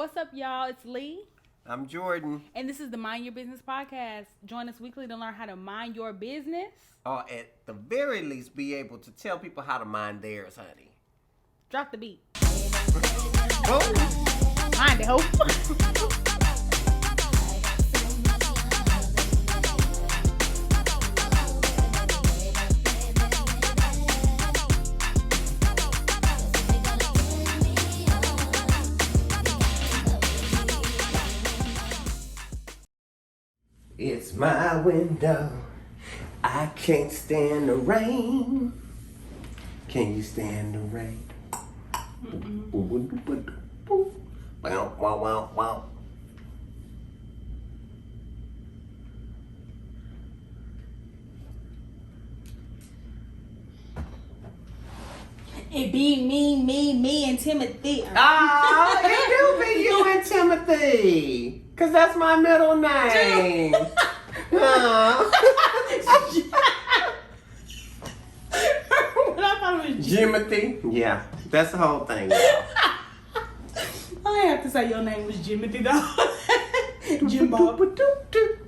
what's up, y'all? It's Lee. I'm Jordan. And this is the Mind Your Business podcast. Join us weekly to learn how to mind your business. Or at the very least, be able to tell people how to mind theirs, honey. Drop the beat. Boom. Mind it, ho. It's my window. I can't stand the rain. Can you stand the rain? Wow, wow, wow, wow. It be me, and Timothy. Ah, it do be you and Timothy. Because that's my middle name. What I thought it was Jimothy. Yeah, that's the whole thing, y'all. I have to say your name was Jimothy, though. Jimbo.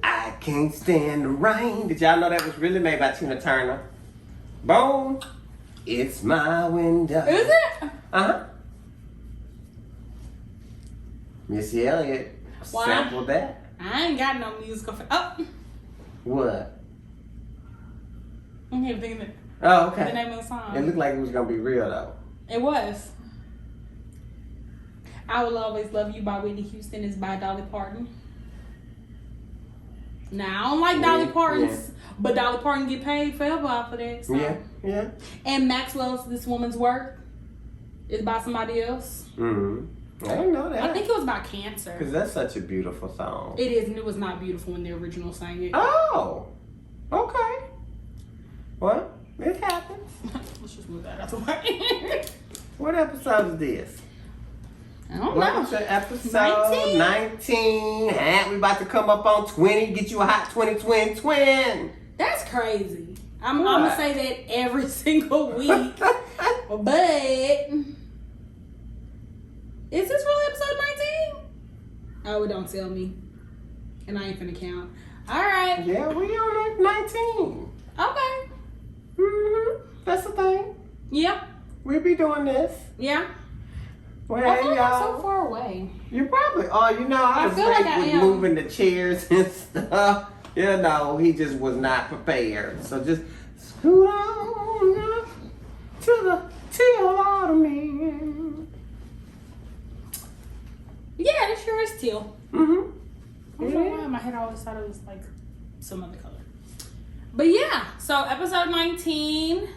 I can't stand the rain. Did y'all know that was really made by Tina Turner? Boom. It's my window. Is it? Uh-huh. Missy Elliott sampled that. I ain't got no musical. Oh. What? I'm here thinking it. Oh, okay. The name of the song. It looked like it was going to be real, though. It was. I Will Always Love You by Whitney Houston is by Dolly Parton. Now, I don't like Dolly Parton's, but Dolly Parton get paid forever off of that. So. Yeah. And Maxwell's This Woman's Work is by somebody else. Mm-hmm. I didn't know that. I think it was about cancer. Because that's such a beautiful song. It is, and it was not beautiful when the original sang it. Oh, okay. Well, it happens. Let's just move that out the way. What episode is this? I don't Welcome know. to episode 19. And we about to come up on 20. Get you a hot 20 twin. That's crazy. I'm going to say that every single week. But is this really episode 19? Oh, it don't tell me. And I ain't finna count. All right. Yeah, we on 19. Okay. Mm-hmm. That's the thing. Yeah. We'll be doing this. Yeah. Well, I feel like I'm y'all. so far away. You probably are. You know, I was feel like late I with am. moving the chairs and stuff. You know, he just was not prepared. So just scoot on up to the tail of me. Yeah, this sure is teal. Mm-hmm. I don't know why in my head I always thought it was like some other color. But yeah, so episode 19.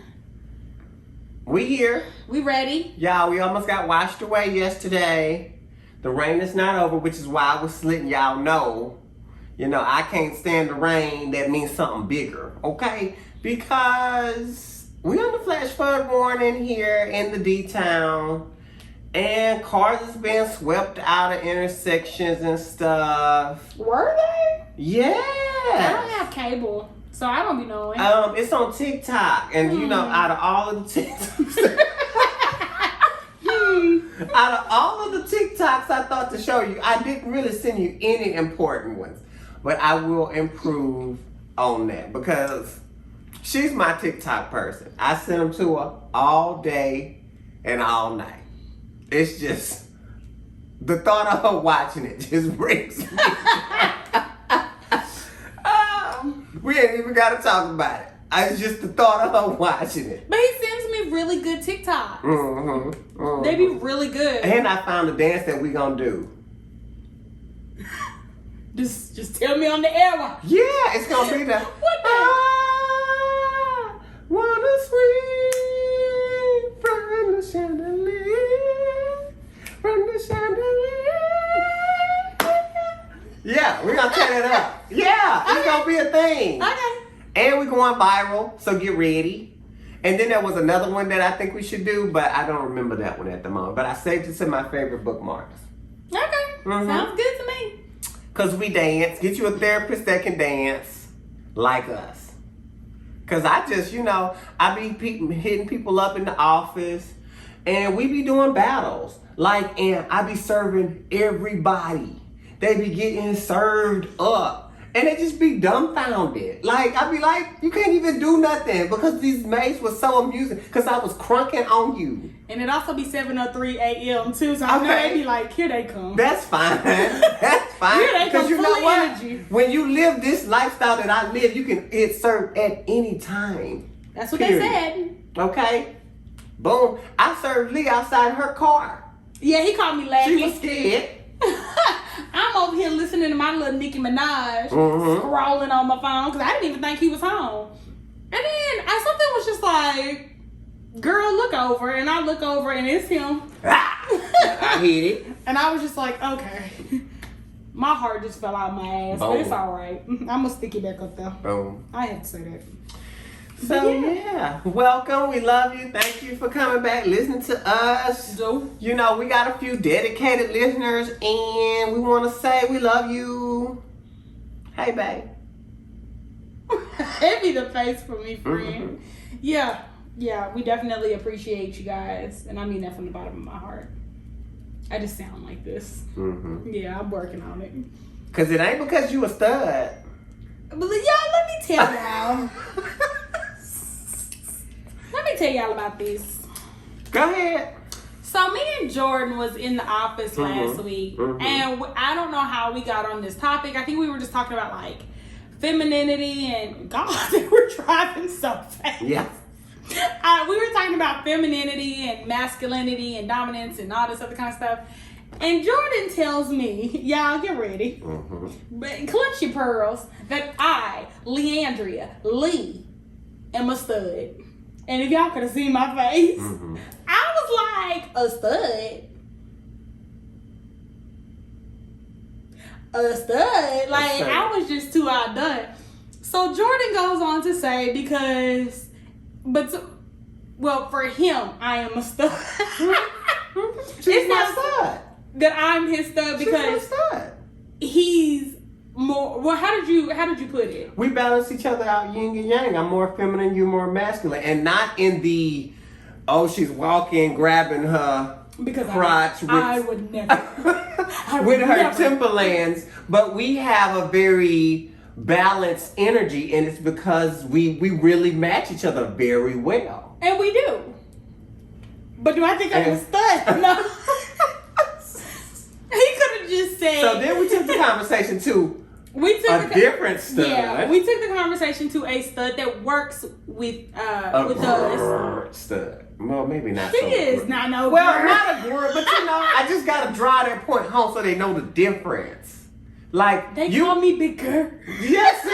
We here. We ready. Y'all, we almost got washed away yesterday. The rain is not over, which is why I was letting y'all know. You know, I can't stand the rain. That means something bigger, okay? Because we on the flash flood warning here in the D-Town. And cars is being swept out of intersections and stuff. Were they? Yeah. I don't have cable, so I don't be knowing. It's on TikTok. And you know, out of all of the TikToks, out of all of the TikToks I thought to show you, I didn't really send you any important ones. But I will improve on that because she's my TikTok person. I send them to her all day and all night. It's just, the thought of her watching it just breaks me. We ain't even got to talk about it. It's just the thought of her watching it. But he sends me really good TikToks. Mm-hmm. They be really good. And I found a dance that we gonna do. Just tell me on the air. Yeah, it's gonna be the What the? I wanna swing from the chandelier, from the chandelier. Yeah, we're gonna turn it up. Yeah, it's gonna be a thing. Okay. And we're going viral, so get ready. And then there was another one that I think we should do, but I don't remember that one at the moment. But I saved it to my favorite bookmarks. Okay. Mhm. Sounds good to me. Because we dance. Get you a therapist that can dance like us. Because I just, you know, I be hitting people up in the office. And we be doing battles. Like, and I be serving everybody. They be getting served up. And they just be dumbfounded. Like, I be like, you can't even do nothing because these maids was so amusing because I was crunking on you. And it also be 7:03 a.m. too, so I know they be like, here they come. That's fine. That's fine. Here they come, you know full of what? energy. When you live this lifestyle that I live, you can get served at any time. That's what Period. they said. Okay? Boom. I served Lee outside her car. Yeah, he called me laughing. She was scared. I'm over here listening to my little Nicki Minaj Mm-hmm. scrolling on my phone because I didn't even think he was home. And then something was just like, girl, look over. And I look over and it's him. I hit it. And I was just like, okay. My heart just fell out my ass. But it's all right. I'm going to stick it back up there. Boom. I had to say that. So yeah, welcome. We love you. Thank you for coming back, listening to us. You know, we got a few dedicated listeners, and we want to say we love you. Hey, babe. It'd be the face for me, friend. Mm-hmm. Yeah, we definitely appreciate you guys, and I mean that from the bottom of my heart. I just sound like this. Mm-hmm. Yeah, I'm working on it. Cause it ain't because you a stud. But y'all, let me tell y'all. Let me tell y'all about this. Go ahead. So me and Jordan was in the office last week, and I don't know how we got on this topic. I think we were just talking about like femininity and God, they were driving so fast. Yeah. We were talking about femininity and masculinity and dominance and all this other kind of stuff. And Jordan tells me, y'all get ready, but clutch your pearls, that I, Lee, am a stud. And if y'all could have seen my face, I was like, a stud? A stud? Like, I was just too outdone. So Jordan goes on to say, for him, I am a stud. She's my stud. That I'm his stud because she's my stud. He's more. Well, how did you put it? We balance each other out, yin and yang. I'm more feminine, you more masculine, and not in the she's walking, grabbing her crotch. I would never. With her Timberlands, but we have a very balanced energy, and it's because we really match each other very well. And we do. But do I think I'm a stud? No. He could have just said. So then we took the conversation to different stud. Yeah, we took the conversation to a stud that works with us. Stud. Well, maybe not. She is not no. Well, girl. not a girl, but you know, I just gotta draw that point home so they know the difference. Like they call me big girl. Yes,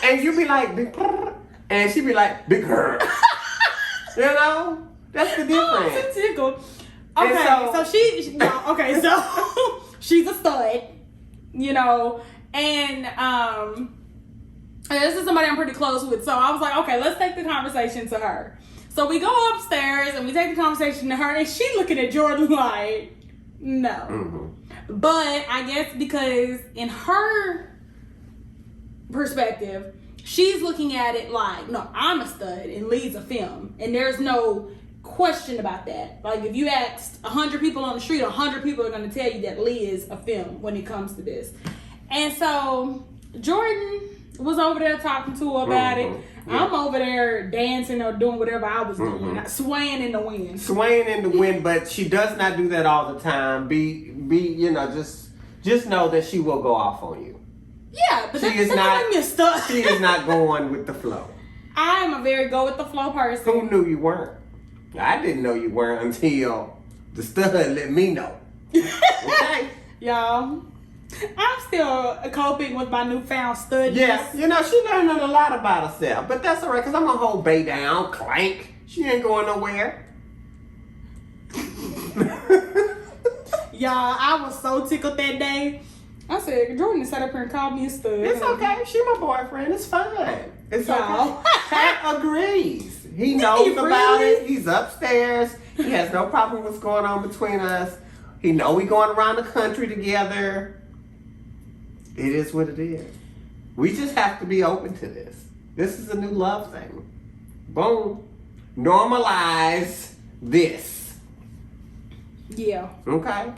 and you be like big girl, and she be like big girl. You know, that's the difference. Oh, it's a tickle. Okay, so she's a stud, you know, and this is somebody I'm pretty close with. So I was like, okay, let's take the conversation to her. So we go upstairs and we take the conversation to her, and she looking at Jordan like, no. But I guess because in her perspective, she's looking at it like, no, I'm a stud and Lee's a femme, and there's no question about that. Like if you asked 100 people on the street, 100 people are going to tell you that Lee is a femme when it comes to this. And so Jordan was over there talking to her about it. Yeah. I'm over there dancing or doing whatever I was doing, swaying in the wind. Swaying in the wind, but she does not do that all the time. You know, just know that she will go off on you. Yeah, but she is not. She is not going with the flow. I am a very go with the flow person. Who knew you weren't? I didn't know you weren't until the stud let me know. Okay, y'all. I'm still coping with my newfound studness. Yeah, you know, she learning a lot about herself. But that's all right, because I'm going to hold Bay down, clank. She ain't going nowhere. Y'all, I was so tickled that day. I said, Jordan sat up here and called me a stud. It's okay. She my boyfriend. It's fine. It's okay. Cat agrees. He knows about it. He's upstairs. He has no problem with what's going on between us. He know we going around the country together. It is what it is. We just have to be open to this. This is a new love thing. Boom. Normalize this. Yeah. Okay.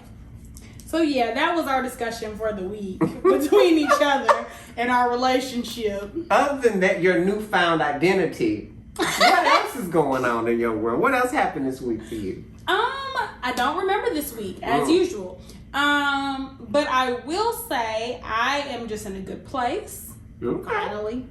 So yeah, that was our discussion for the week between each other and our relationship. Other than that, your newfound identity, what else is going on in your world? What else happened this week for you? I don't remember this week as usual. But I will say I am just in a good place. Okay. Finally.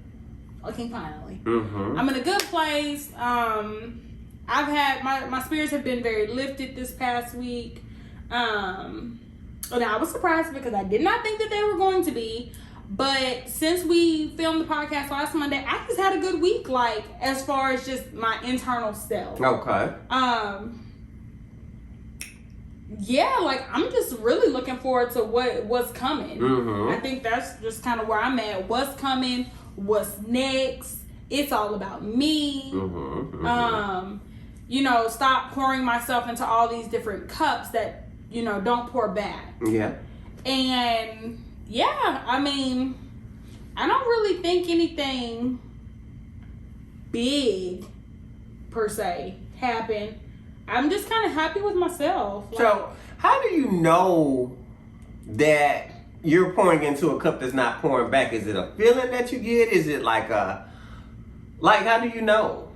Mm-hmm. I'm in a good place. I've had my spirits have been very lifted this past week. And I was surprised because I did not think that they were going to be. But since we filmed the podcast last Monday, I just had a good week, like as far as just my internal self. Okay. Yeah, like I'm just really looking forward to what's coming. Mm-hmm. I think that's just kind of where I'm at. What's coming? What's next? It's all about me. Mm-hmm. Mm-hmm. Stop pouring myself into all these different cups that don't pour back. Yeah. And yeah, I mean, I don't really think anything big per se happened. I'm just kind of happy with myself. So, how do you know that you're pouring into a cup that's not pouring back? Is it a feeling that you get? Is it like how do you know?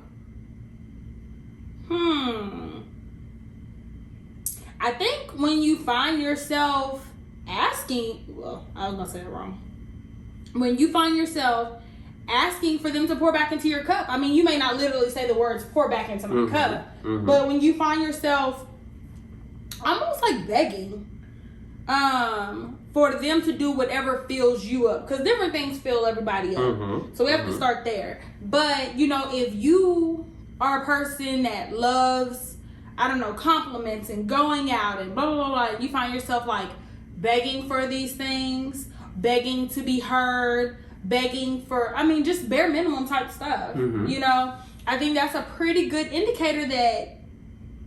I think when you find yourself asking, well, I was gonna say it wrong. When you find yourself asking for them to pour back into your cup, I mean, you may not literally say the words "pour back into my cup," but when you find yourself almost like begging for them to do whatever fills you up, because different things fill everybody up. So we have to start there. But if you are a person that loves, I don't know, compliments and going out and blah, blah, blah, blah, and you find yourself like begging for these things, begging to be heard, begging for, just bare minimum type stuff. I think that's a pretty good indicator that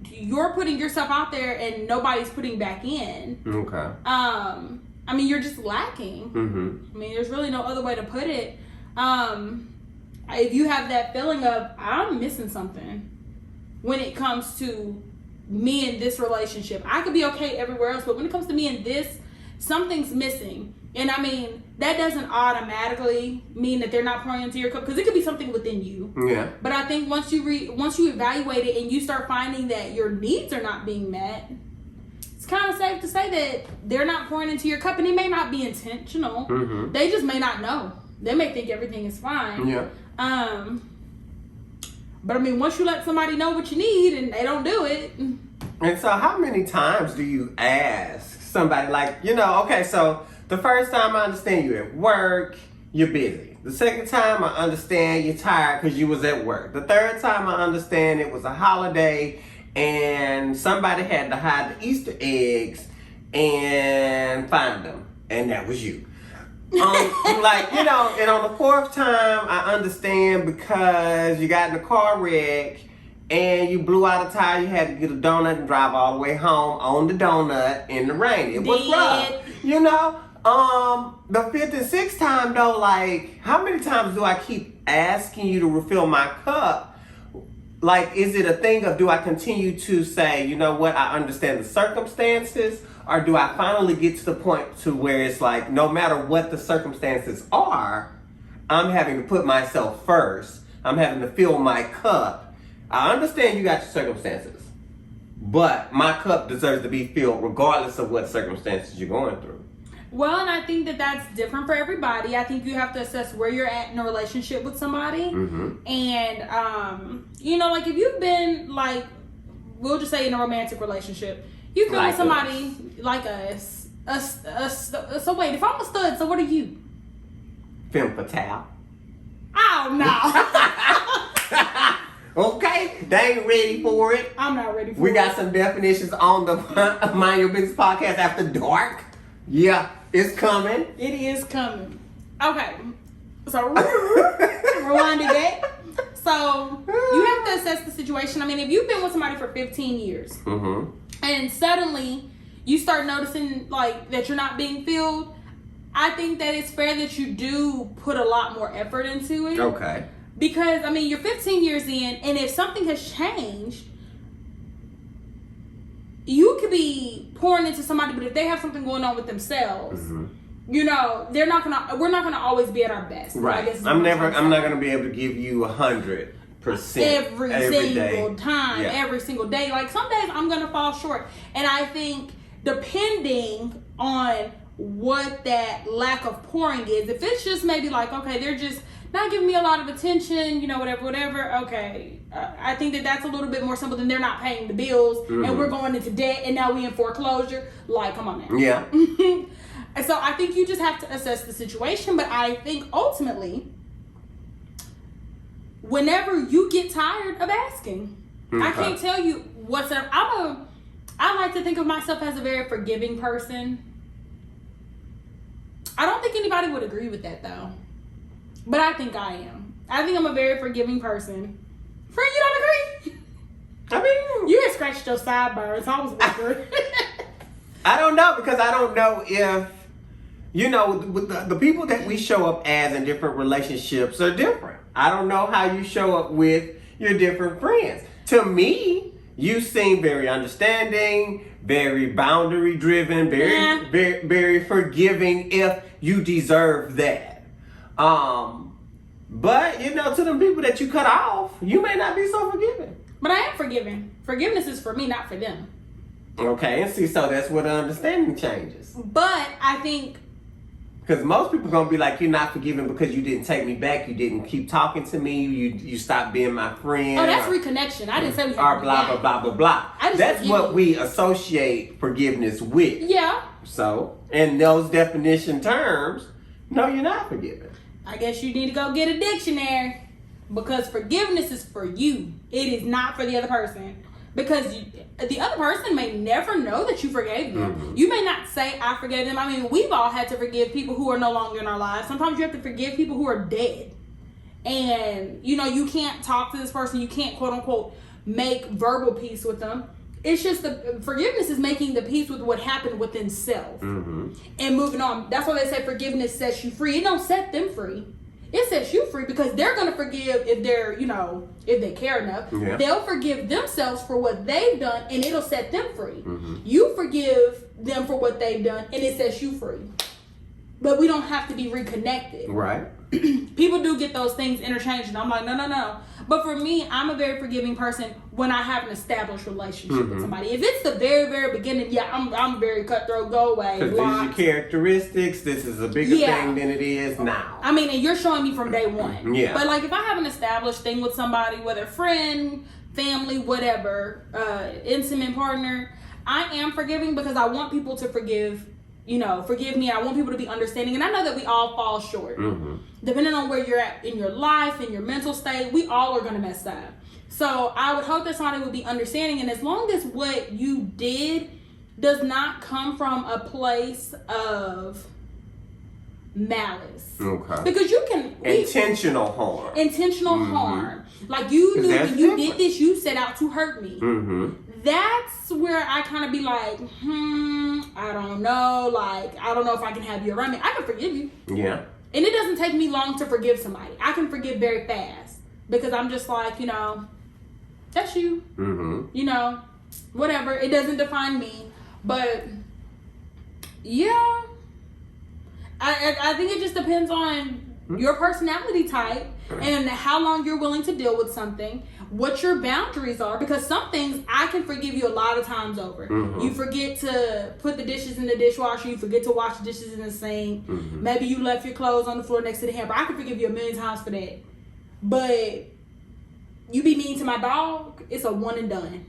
you're putting yourself out there and nobody's putting back in. Okay. You're just lacking. There's really no other way to put it. If you have that feeling of, I'm missing something when it comes to me in this relationship. I could be okay everywhere else, but when it comes to me in this, something's missing. And that doesn't automatically mean that they're not pouring into your cup, because it could be something within you. Yeah. But I think once you evaluate it and you start finding that your needs are not being met, it's kind of safe to say that they're not pouring into your cup, and it may not be intentional. They just may not know. They may think everything is fine. Yeah. But once you let somebody know what you need and they don't do it. And so how many times do you ask somebody, like, okay, so the first time I understand you at work, you're busy. The second time I understand you're tired because you was at work. The third time I understand it was a holiday and somebody had to hide the Easter eggs and find them. And that was you. And on the fourth time, I understand because you got in a car wreck and you blew out a tire. You had to get a donut and drive all the way home on the donut in the rain. It was rough. The fifth and sixth time though, like, how many times do I keep asking you to refill my cup? Like, is it a thing of, do I continue to say, you know what, I understand the circumstances? Or do I finally get to the point to where it's like, no matter what the circumstances are, I'm having to put myself first. I'm having to fill my cup. I understand you got your circumstances, but my cup deserves to be filled regardless of what circumstances you're going through. Well, and I think that that's different for everybody. I think you have to assess where you're at in a relationship with somebody. And, like if you've been, like, we'll just say in a romantic relationship, you've been with somebody like us. So wait, if I'm a stud, so what are you? Femme fatale. Oh, no. Okay, they ain't ready for it. I'm not ready for it. We got some definitions on the Mind Your Business podcast after dark. Yeah, it's coming. It is coming. Okay, so rewind it back. So you have to assess the situation. If you've been with somebody for 15 years, and suddenly you start noticing like that you're not being filled, I think that it's fair that you do put a lot more effort into it. Okay. Because you're 15 years in, and if something has changed, you could be pouring into somebody, but if they have something going on with themselves, you know, we're not gonna always be at our best. Right. I guess I'm not gonna be able to give you 100% every single day. time, every single day. Like some days I'm gonna fall short, and I think depending on what that lack of pouring is, if it's just maybe like, okay, they're just not giving me a lot of attention, you know, whatever. Okay, I think that's a little bit more simple than they're not paying the bills and we're going into debt and now we in foreclosure. Like, come on now. Yeah. And so I think you just have to assess the situation. But I think ultimately, whenever you get tired of asking, I can't tell you what's up. I like to think of myself as a very forgiving person. I don't think anybody would agree with that though. But I think I am. I think I'm a very forgiving person. Friend, you don't agree? I mean, you had scratched your sideburns. I was wondering. I don't know, because I don't know if, you know, the people that we show up as in different relationships are different. I don't know how you show up with your different friends. To me, you seem very understanding, very boundary driven, very forgiving if you deserve that. But you know, to the people that you cut off, you may not be so forgiving. But I am forgiving. Forgiveness is for me, not for them. Okay, and see, so that's where the understanding changes. But I think, because most people gonna be like, you're not forgiving because you didn't take me back, you didn't keep talking to me, you stopped being my friend. Oh, that's reconnection. I didn't say we or blah blah blah. That's what we associate forgiveness with. Yeah. So, in those definition terms, no, you're not forgiving. I guess you need to go get a dictionary, because forgiveness is for you. It is not for the other person. Because the other person may never know that you forgave them. You may not say, I forgave them. I mean, we've all had to forgive people who are no longer in our lives. Sometimes you have to forgive people who are dead. And, you know, you can't talk to this person. You can't, quote unquote, make verbal peace with them. It's just forgiveness is making the peace with what happened within self. And moving on. That's why they say forgiveness sets you free. It don't set them free. It sets you free, because they're going to forgive if they're, you know, if they care enough. Yeah. They'll forgive themselves for what they've done, and it'll set them free. You forgive them for what they've done, and it sets you free. But we don't have to be reconnected. Right. People do get those things interchanged, and I'm like, no. But for me, I'm a very forgiving person when I have an established relationship with somebody. If it's the very, very beginning, I'm very cutthroat, go away. Because these are your characteristics, this is a bigger thing than it is now. I mean, and you're showing me from day one. Yeah. But like, if I have an established thing with somebody, whether friend, family, whatever, intimate partner, I am forgiving, because I want people to forgive me. I want people to be understanding. And I know that we all fall short. Depending on where you're at in your life, in your mental state, we all are going to mess up. So I would hope that somebody would be understanding. And as long as what you did does not come from a place of malice. Okay. Because you can... Intentional harm. Intentional harm. Like, you knew when you did this, you set out to hurt me. That's where I kind of be like, I don't know. Like, I don't know if I can have you around me. I can forgive you. Yeah. And it doesn't take me long to forgive somebody. I can forgive very fast, because I'm just like, you know, that's you. You know, whatever. It doesn't define me. But, yeah. I think it just depends on your personality type and how long you're willing to deal with something, what your boundaries are, because some things I can forgive you a lot of times over. You forget to put the dishes in the dishwasher, you forget to wash the dishes in the sink, maybe you left your clothes on the floor next to the hamper. I can forgive you 1,000,000 times for that. But you be mean to my dog, it's a one and done.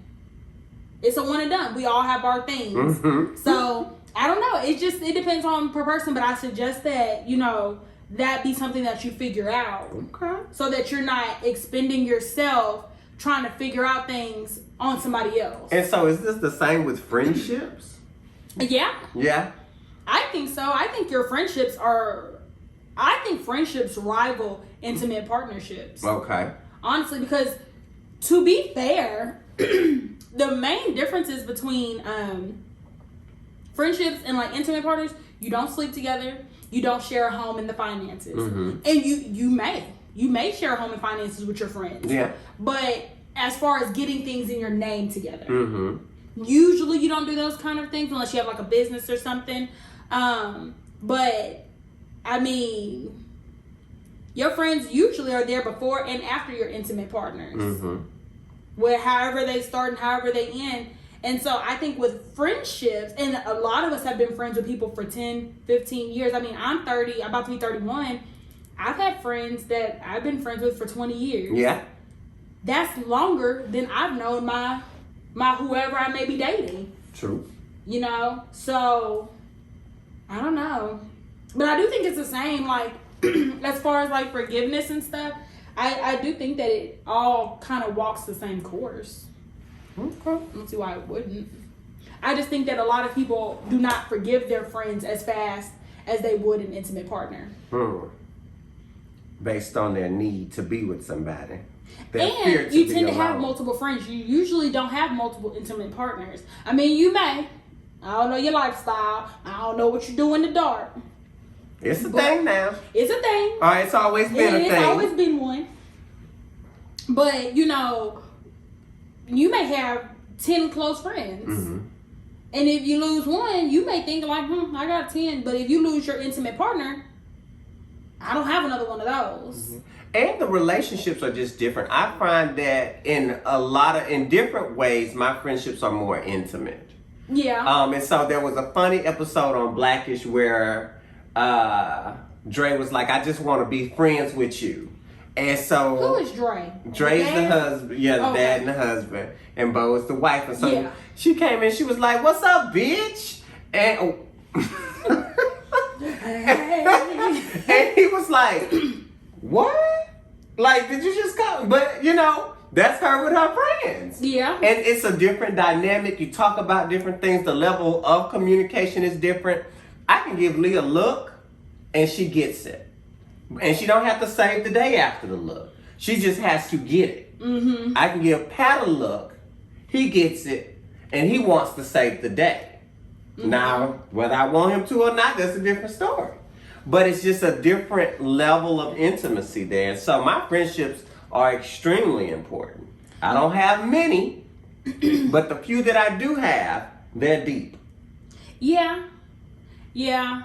It's a one and done. We all have our things. So I don't know. It depends on per person, but I suggest that, you know, that be something that you figure out. Okay. So that you're not expending yourself trying to figure out things on somebody else. And so is this the same with friendships? Yeah. Yeah. I think so. I think friendships rival intimate partnerships. Okay. Honestly, because to be fair, the main differences between friendships and like intimate partners, you don't sleep together, you don't share a home and the finances. And you may share a home and finances with your friends. Yeah. But as far as getting things in your name together, Usually you don't do those kind of things unless you have like a business or something. But I mean, your friends usually are there before and after your intimate partners. Mm-hmm. Where however they start and however they end. And so I think with friendships, and a lot of us have been friends with people for 10, 15 years. I mean, I'm 30, I'm about to be 31. I've had friends that I've been friends with for 20 years. Yeah. That's longer than I've known my whoever I may be dating. True. You know? So, I don't know. But I do think it's the same, like, as far as, like, forgiveness and stuff. I do think that it all kind of walks the same course. Okay. I don't see why it wouldn't. I just think that a lot of people do not forgive their friends as fast as they would an intimate partner. Based on their need to be with somebody. Their fear And you be tend to have alone. multiple friends. You usually don't have multiple intimate partners. I mean, you may. I don't know your lifestyle. I don't know what you do in the dark. It's a thing now. It's a thing. All right, it's always been a thing. It's always been one. But, you know, you may have 10 close friends. Mm-hmm. And if you lose one, you may think like, I got 10. But if you lose your intimate partner, I don't have another one of those. Mm-hmm. And the relationships are just different. I find that in different ways, my friendships are more intimate. Yeah. And so there was a funny episode on Blackish where Dre was like, I just want to be friends with you. And so Who is Dre? Dre's the husband. Yeah, the dad and the husband. And Bo is the wife. And so she came in, she was like, what's up, bitch? And and he was like, what? Like, did you just come? But, you know, that's her with her friends. Yeah. And it's a different dynamic. You talk about different things. The level of communication is different. I can give Lee a look, and she gets it. And she don't have to save the day after the look. She just has to get it. Mm-hmm. I can give Pat a look. He gets it, and he wants to save the day. Mm-hmm. Now, whether I want him to or not, that's a different story. But it's just a different level of intimacy there. And so my friendships are extremely important. I don't have many, but the few that I do have, they're deep. Yeah. Yeah.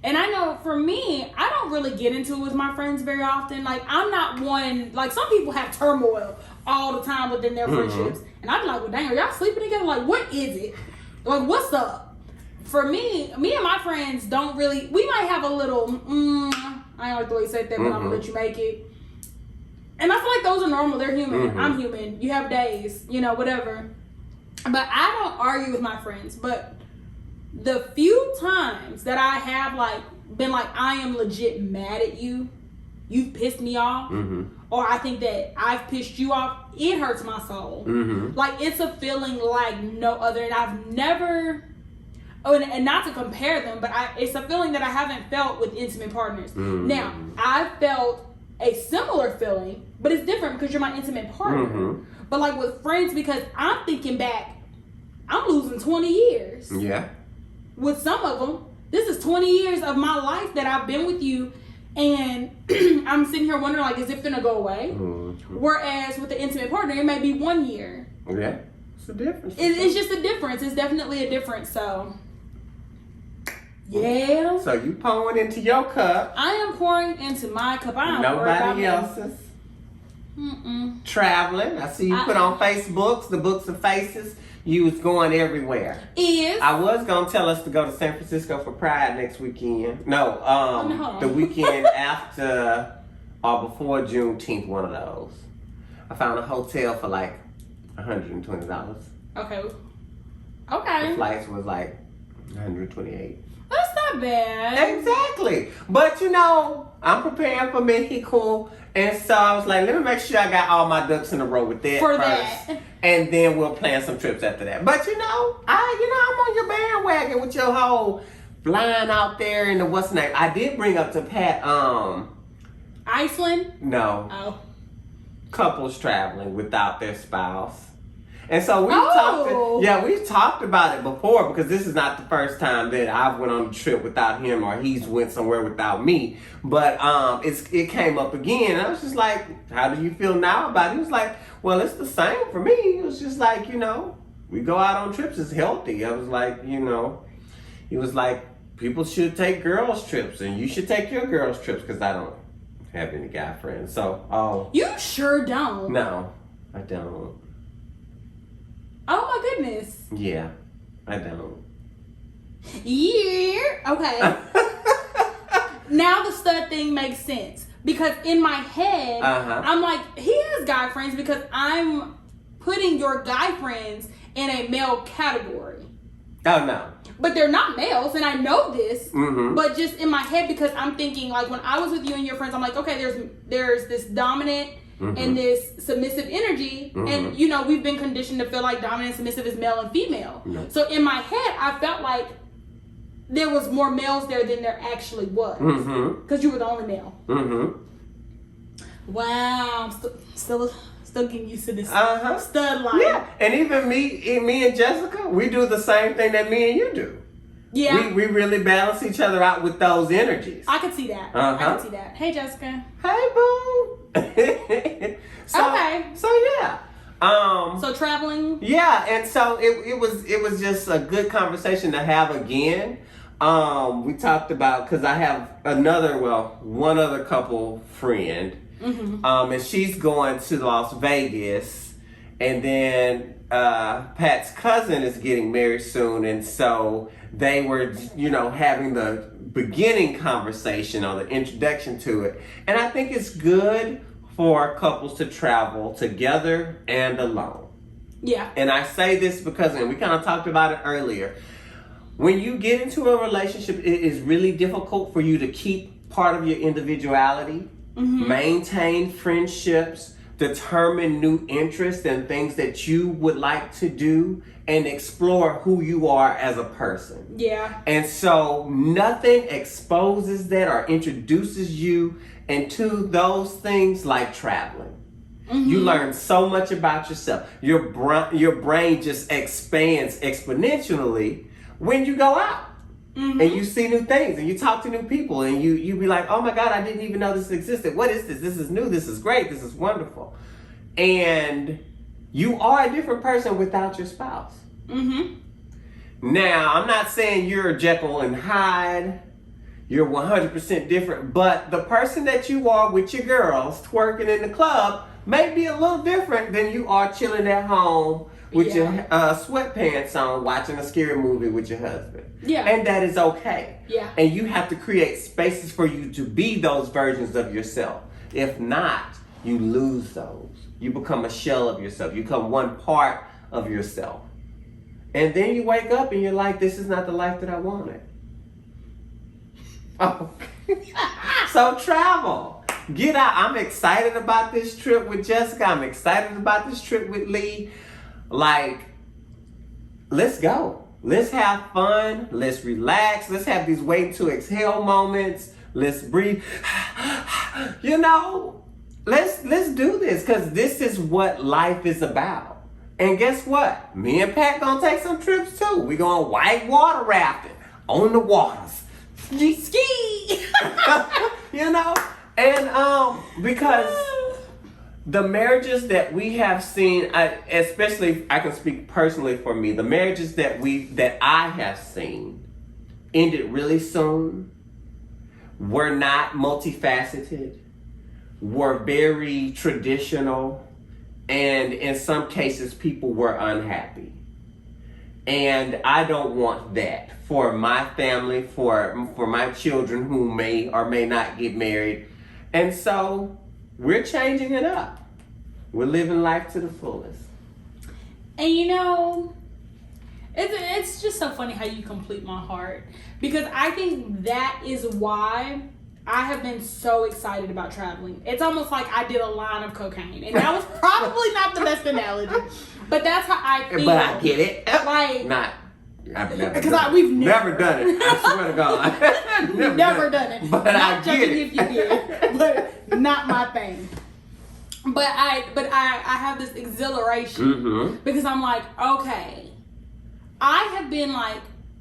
And I know for me, I don't really get into it with my friends very often. Like, I'm not one, like, some people have turmoil all the time within their friendships. And I'm like, well, dang, are y'all sleeping together? Like, what is it? Like, what's up? For me and my friends don't really, we might have a little, I don't like the way you said that, but I'm gonna let you make it. And I feel like those are normal. They're human. I'm human. You have days, you know, whatever. But I don't argue with my friends. But the few times that I have like been like, I am legit mad at you, you've pissed me off, or I think that I've pissed you off, it hurts my soul. Like, it's a feeling like no other. And I've never, and not to compare them, but it's a feeling that I haven't felt with intimate partners. Now, I've felt a similar feeling, but it's different because you're my intimate partner. But like with friends, because I'm thinking back, I'm losing 20 years. Yeah. With some of them, this is 20 years of my life that I've been with you, and I'm sitting here wondering, like, is it finna go away? Whereas with the intimate partner, it may be 1 year. Yeah. It's a difference. It's just a difference. It's definitely a difference. So, yeah. So you pouring into your cup. I am pouring into my cup. I don't worry about Nobody else's. Mm-mm. Traveling. I see you put on Facebooks, the books of faces. You was going everywhere. I was gonna tell us to go to San Francisco for Pride next weekend. No, the weekend after or before Juneteenth, one of those. I found a hotel for like $120. Okay. The flights was like $128. That's not bad. Exactly. But you know, I'm preparing for Mexico, and so I was like, let me make sure I got all my ducks in a row with that first. And then we'll plan some trips after that. But I'm on your bandwagon with your whole flying out there and the what's next. I did bring up to Pat, Iceland? No. Oh. Couples traveling without their spouse. And so we've talked about it before, because this is not the first time that I've went on a trip without him or he's went somewhere without me. But it came up again, and I was just like, how do you feel now about it? He was like, well, it's the same for me. It was just like, we go out on trips. It's healthy. I was like, he was like, people should take girls trips, and you should take your girls trips, because I don't have any guy friends. So, you sure don't? No, I don't. Oh my goodness. Yeah, I don't. Yeah. Okay. Now the stud thing makes sense, because in my head, I'm like, he has guy friends because I'm putting your guy friends in a male category. Oh no. But they're not males, and I know this. Mm-hmm. But just in my head, because I'm thinking, like, when I was with you and your friends, I'm like, okay, there's this dominant and this submissive energy, and we've been conditioned to feel like dominant and submissive is male and female. So in my head, I felt like there was more males there than there actually was, because you were the only male. Wow, I'm still getting used to this stud life. Yeah, and even me and Jessica, we do the same thing that me and you do. Yeah, we really balance each other out with those energies. I could see that. I could see that. Hey, Jessica. Hey, boo. Okay. So yeah. So traveling. Yeah, and so it was just a good conversation to have again. We talked about, because I have one other couple friend. And she's going to Las Vegas, and then Pat's cousin is getting married soon, and so they were, having the beginning conversation or the introduction to it. And I think it's good for couples to travel together and alone. Yeah. And I say this because, and we kind of talked about it earlier, when you get into a relationship, it is really difficult for you to keep part of your individuality. Maintain friendships, determine new interests and things that you would like to do, and explore who you are as a person. Yeah. And so nothing exposes that or introduces you into those things like traveling. You learn so much about yourself. Your brain just expands exponentially when you go out. And you see new things, and you talk to new people, and you be like, oh my God, I didn't even know this existed. What is this? This is new. This is great. This is wonderful. And you are a different person without your spouse. Now, I'm not saying you're Jekyll and Hyde. You're 100% different. But the person that you are with your girls twerking in the club may be a little different than you are chilling at home with your sweatpants on, watching a scary movie with your husband. Yeah. And that is okay. Yeah. And you have to create spaces for you to be those versions of yourself. If not, you lose those. You become a shell of yourself. You become one part of yourself. And then you wake up and you're like, this is not the life that I wanted. Oh. So travel. Get out. I'm excited about this trip with Jessica. I'm excited about this trip with Lee. Like, let's go. Let's have fun. Let's relax. Let's have these wait to exhale moments. Let's breathe. Let's do this, because this is what life is about. And guess what? Me and Pat gonna take some trips too. We gonna white water rafting on the waters. Ski. And because the marriages that we have seen, especially I can speak personally for me, the marriages that I have seen ended really soon, were not multifaceted, were very traditional, and in some cases people were unhappy. And I don't want that for my family, for my children who may or may not get married. And so we're changing it up. We're living life to the fullest. And it's just so funny how you complete my heart, because I think that is why I have been so excited about traveling. It's almost like I did a line of cocaine, and that was probably not the best analogy, but that's how I feel. But I get it. Like, I've never because done it. we've never done it. I swear to God. never done it. But not I get it. if you did, but not my thing. But I have this exhilaration because I'm like, okay, I have been like,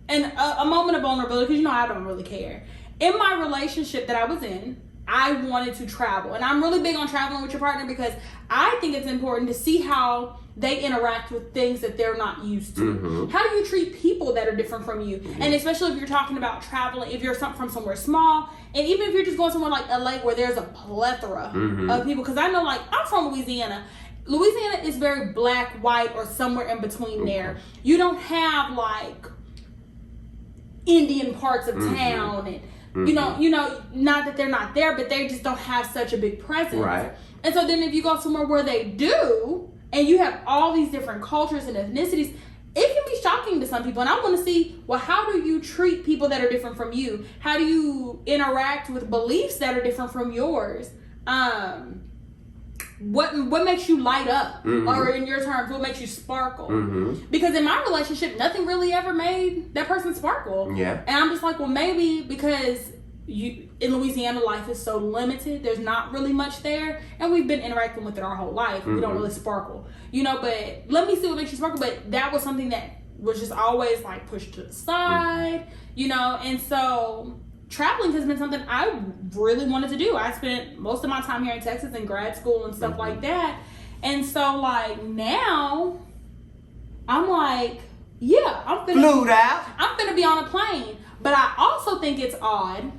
and a moment of vulnerability, because I don't really care. In my relationship that I was in, I wanted to travel. And I'm really big on traveling with your partner because I think it's important to see how they interact with things that they're not used to. Mm-hmm. How do you treat people that are different from you? Mm-hmm. And especially if you're talking about traveling, if you're from somewhere small, and even if you're just going somewhere like LA where there's a plethora of people. Because I know, like, I'm from Louisiana. Louisiana is very black, white, or somewhere in between there. You don't have, like, Indian parts of town and you know, not that they're not there, but they just don't have such a big presence. Right. And so then if you go somewhere where they do, and you have all these different cultures and ethnicities, it can be shocking to some people. And I want to see, well, how do you treat people that are different from you? How do you interact with beliefs that are different from yours? What makes you light up? Or in your terms, what makes you sparkle? Because in my relationship, nothing really ever made that person sparkle. Yeah. And I'm just like, well, maybe because in Louisiana, life is so limited. There's not really much there. And we've been interacting with it our whole life. We don't really sparkle. You know, but let me see what makes you sparkle. But that was something that was just always like pushed to the side, you know. And so traveling has been something I really wanted to do. I spent most of my time here in Texas in grad school and stuff like that. And so, like, now I'm like, yeah, I'm finna be on a plane. But I also think it's odd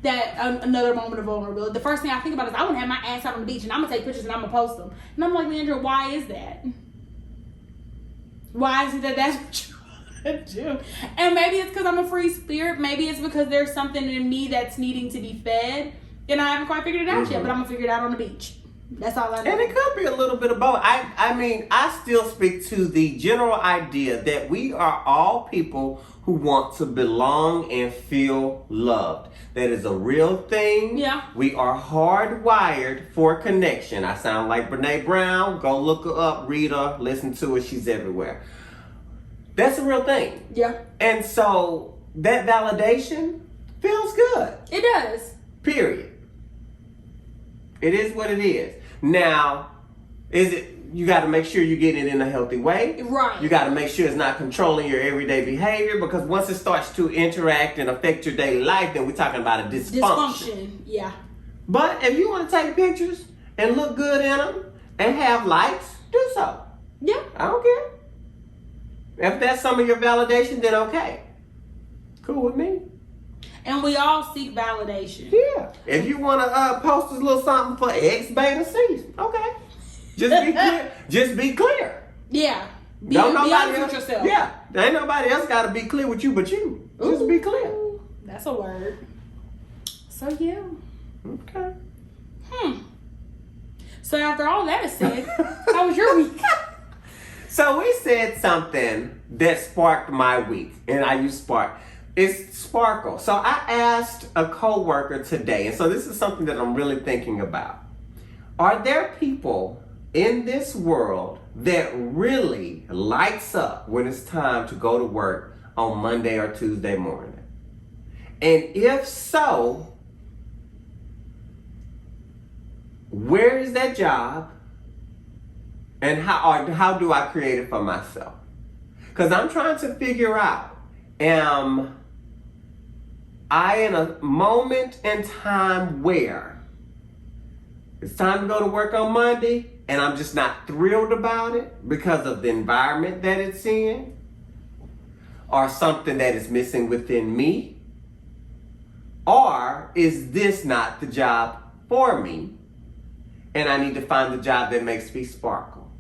that another moment of vulnerability. The first thing I think about is I want to have my ass out on the beach and I'm gonna take pictures and I'm gonna post them. And I'm like, Leandra, why is that? Why is it that that's what you want to do? And maybe it's because I'm a free spirit. Maybe it's because there's something in me that's needing to be fed, and I haven't quite figured it out yet. But I'm gonna figure it out on the beach. That's all I know. And it could be a little bit of both. I mean, I still speak to the general idea that we are all people who want to belong and feel loved. That is a real thing. Yeah. We are hardwired for connection. I sound like Brene Brown. Go look her up, read her, listen to her. She's everywhere. That's a real thing. Yeah. And so that validation feels good. It does. Period. It is what it is. Now, you got to make sure you're getting it in a healthy way. Right. You got to make sure it's not controlling your everyday behavior, because once it starts to interact and affect your daily life, then we're talking about a dysfunction. Yeah. But if you want to take pictures and look good in them and have likes, do so. Yeah. I don't care. If that's some of your validation, then okay. Cool with me. And we all seek validation. Yeah. If you want to post a little something for X, beta, C, okay. Just be clear. Just be clear. Yeah. Be Don't nobody honest else, with yourself. Yeah. There ain't nobody else got to be clear with you but you. Just be clear. That's a word. So, yeah. Okay. So, after all that is said, how was your week? So, we said something that sparked my week. And I use spark. It's sparkle. So, I asked a coworker today. And so, this is something that I'm really thinking about. Are there people in this world that really lights up when it's time to go to work on Monday or Tuesday morning? And if so, where is that job? And how do I create it for myself? Because I'm trying to figure out, am I in a moment in time where it's time to go to work on Monday and I'm just not thrilled about it because of the environment that it's in, or something that is missing within me? Or is this not the job for me and I need to find the job that makes me sparkle?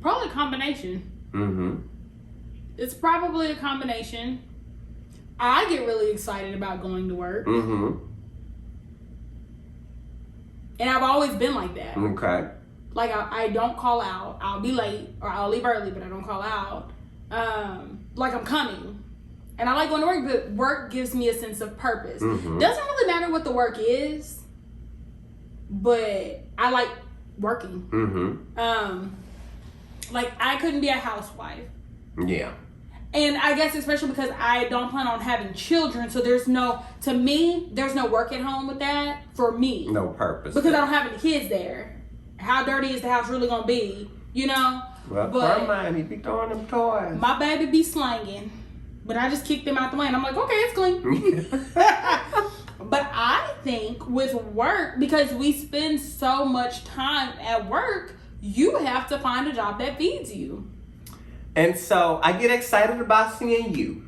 Probably a combination. It's probably a combination. I get really excited about going to work. And I've always been like that. Okay. Like, I don't call out. I'll be late or I'll leave early, but I don't call out. Like I'm coming. And I like going to work, but work gives me a sense of purpose. Doesn't really matter what the work is, but I like working. Like, I couldn't be a housewife. Yeah. And I guess especially because I don't plan on having children, so there's no work at home with that for me. No purpose. Because I don't have any kids there. How dirty is the house really gonna be? You know? Well, Carmine, he be throwing them toys. My baby be slanging. But I just kicked them out the way, and I'm like, okay, it's clean. But I think with work, because we spend so much time at work, you have to find a job that feeds you. And so I get excited about seeing you.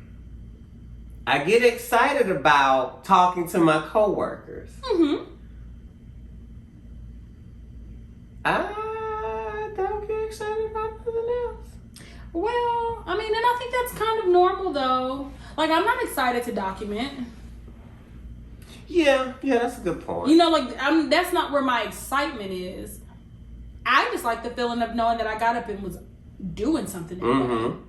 I get excited about talking to my coworkers. Mm-hmm. I don't get excited about nothing else. Well, I mean, and I think that's kind of normal, though. Like, I'm not excited to document. Yeah, that's a good point. You know, like, that's not where my excitement is. I just like the feeling of knowing that I got up and was doing something. Mm-hmm.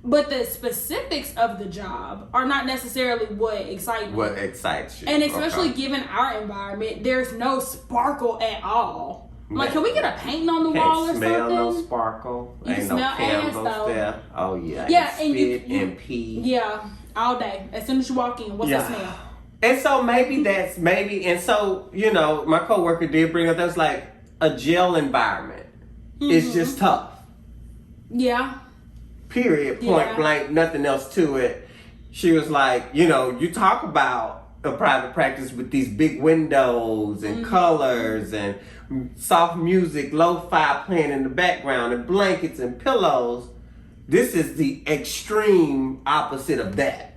But the specifics of the job are not necessarily what excites me. What excites you. And especially given our environment, there's no sparkle at all. Like, can we get a painting on the wall or something? Can't smell no sparkle. You Ain't can no smell candles ass, though. there. Oh, yeah. Yeah, and you spit and pee. Yeah, all day. As soon as you walk in, what's that smell? And so and so, you know, my coworker did bring up, that's like a jail environment. Mm-hmm. It's just tough. Yeah. Period. Point blank, nothing else to it. She was like, you know, you talk about a private practice with these big windows and colors and soft music, lo-fi playing in the background and blankets and pillows. This is the extreme opposite of that.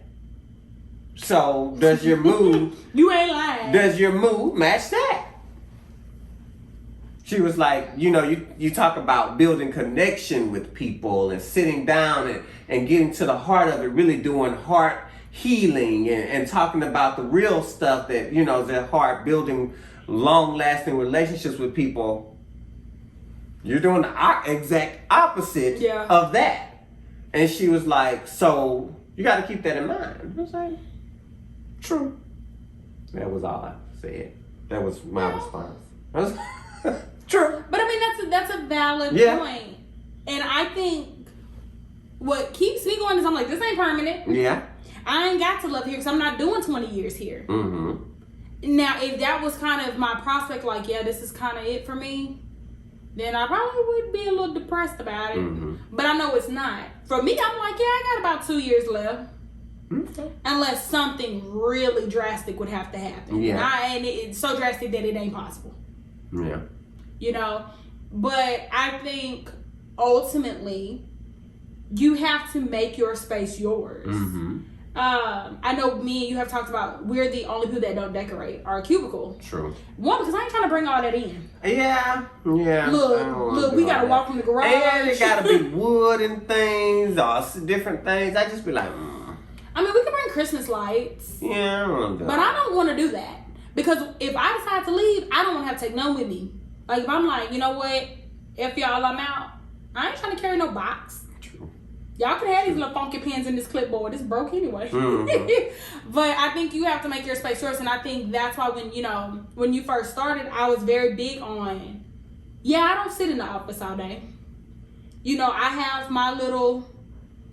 So does your mood You ain't lying. Does your mood match that? She was like, you know, you talk about building connection with people and sitting down and getting to the heart of it, really doing heart healing and talking about the real stuff that, you know, is at heart, building long-lasting relationships with people. You're doing the exact opposite of that. And she was like, so you got to keep that in mind. I was like, true. That was all I said. That was my response. True. But I mean, that's a valid point. And I think what keeps me going is I'm like, this ain't permanent. Yeah. I ain't got to love here because I'm not doing 20 years here. Mm-hmm. Now, if that was kind of my prospect, like, yeah, this is kind of it for me, then I probably would be a little depressed about it. Mm-hmm. But I know it's not. For me, I'm like, yeah, I got about 2 years left. Okay. Unless something really drastic would have to happen. Yeah. And it's so drastic that it ain't possible. Yeah. You know? But I think ultimately you have to make your space yours. Mm-hmm. I know me and you have talked about we're the only people that don't decorate our cubicle. True. One, because I ain't trying to bring all that in. Yeah. Look, we gotta walk from the garage. And it gotta be wood and things or different things. I just be like, I mean, we can bring Christmas lights. yeah, I don't want to do But I don't want to do that. Because if I decide to leave, I don't want to have to take none with me. Like, if I'm like, you know what? If y'all, I'm out. I ain't trying to carry no box. True. Y'all could have these little funky pins in this clipboard. It's broke anyway. Mm-hmm. But I think you have to make your space yours. And I think that's why when you first started, I was very big on, I don't sit in the office all day. You know, I have my little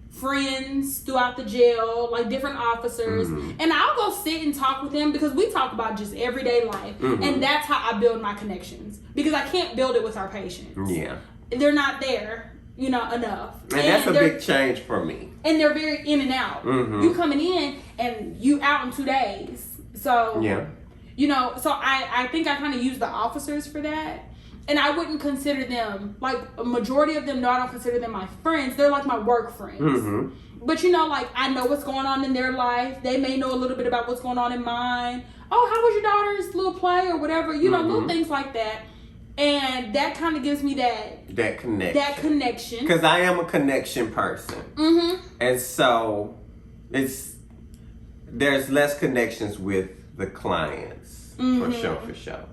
friends throughout the jail, like different officers, and I'll go sit and talk with them because we talk about just everyday life, and that's how I build my connections, because I can't build it with our patients. Yeah, they're not there, enough, and that's a big change for me. And they're very in and out. You coming in and you out in 2 days, so so I think I kind of use the officers for that. And I wouldn't consider them, like, a majority of them, no, I don't consider them my friends. They're like my work friends. But, like, I know what's going on in their life. They may know a little bit about what's going on in mine. Oh, how was your daughter's little play or whatever? Little things like that. And that kind of gives me that connection. Because I am a connection person. And so there's less connections with the clients, for sure.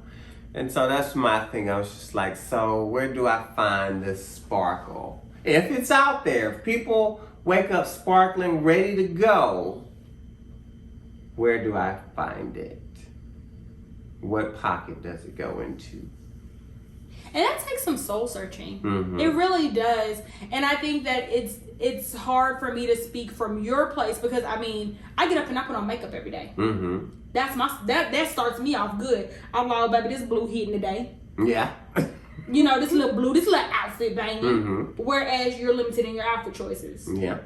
And so that's my thing. I was just like, so where do I find this sparkle? If it's out there, if people wake up sparkling, ready to go, where do I find it? What pocket does it go into? And that takes some soul searching. It really does. And I think that it's hard for me to speak from your place because, I mean, I get up and I put on makeup every day. That's that starts me off good. I'm like, oh, baby, this blue hitting today. Yeah. This little outfit banging. Whereas you're limited in your outfit choices. Yeah.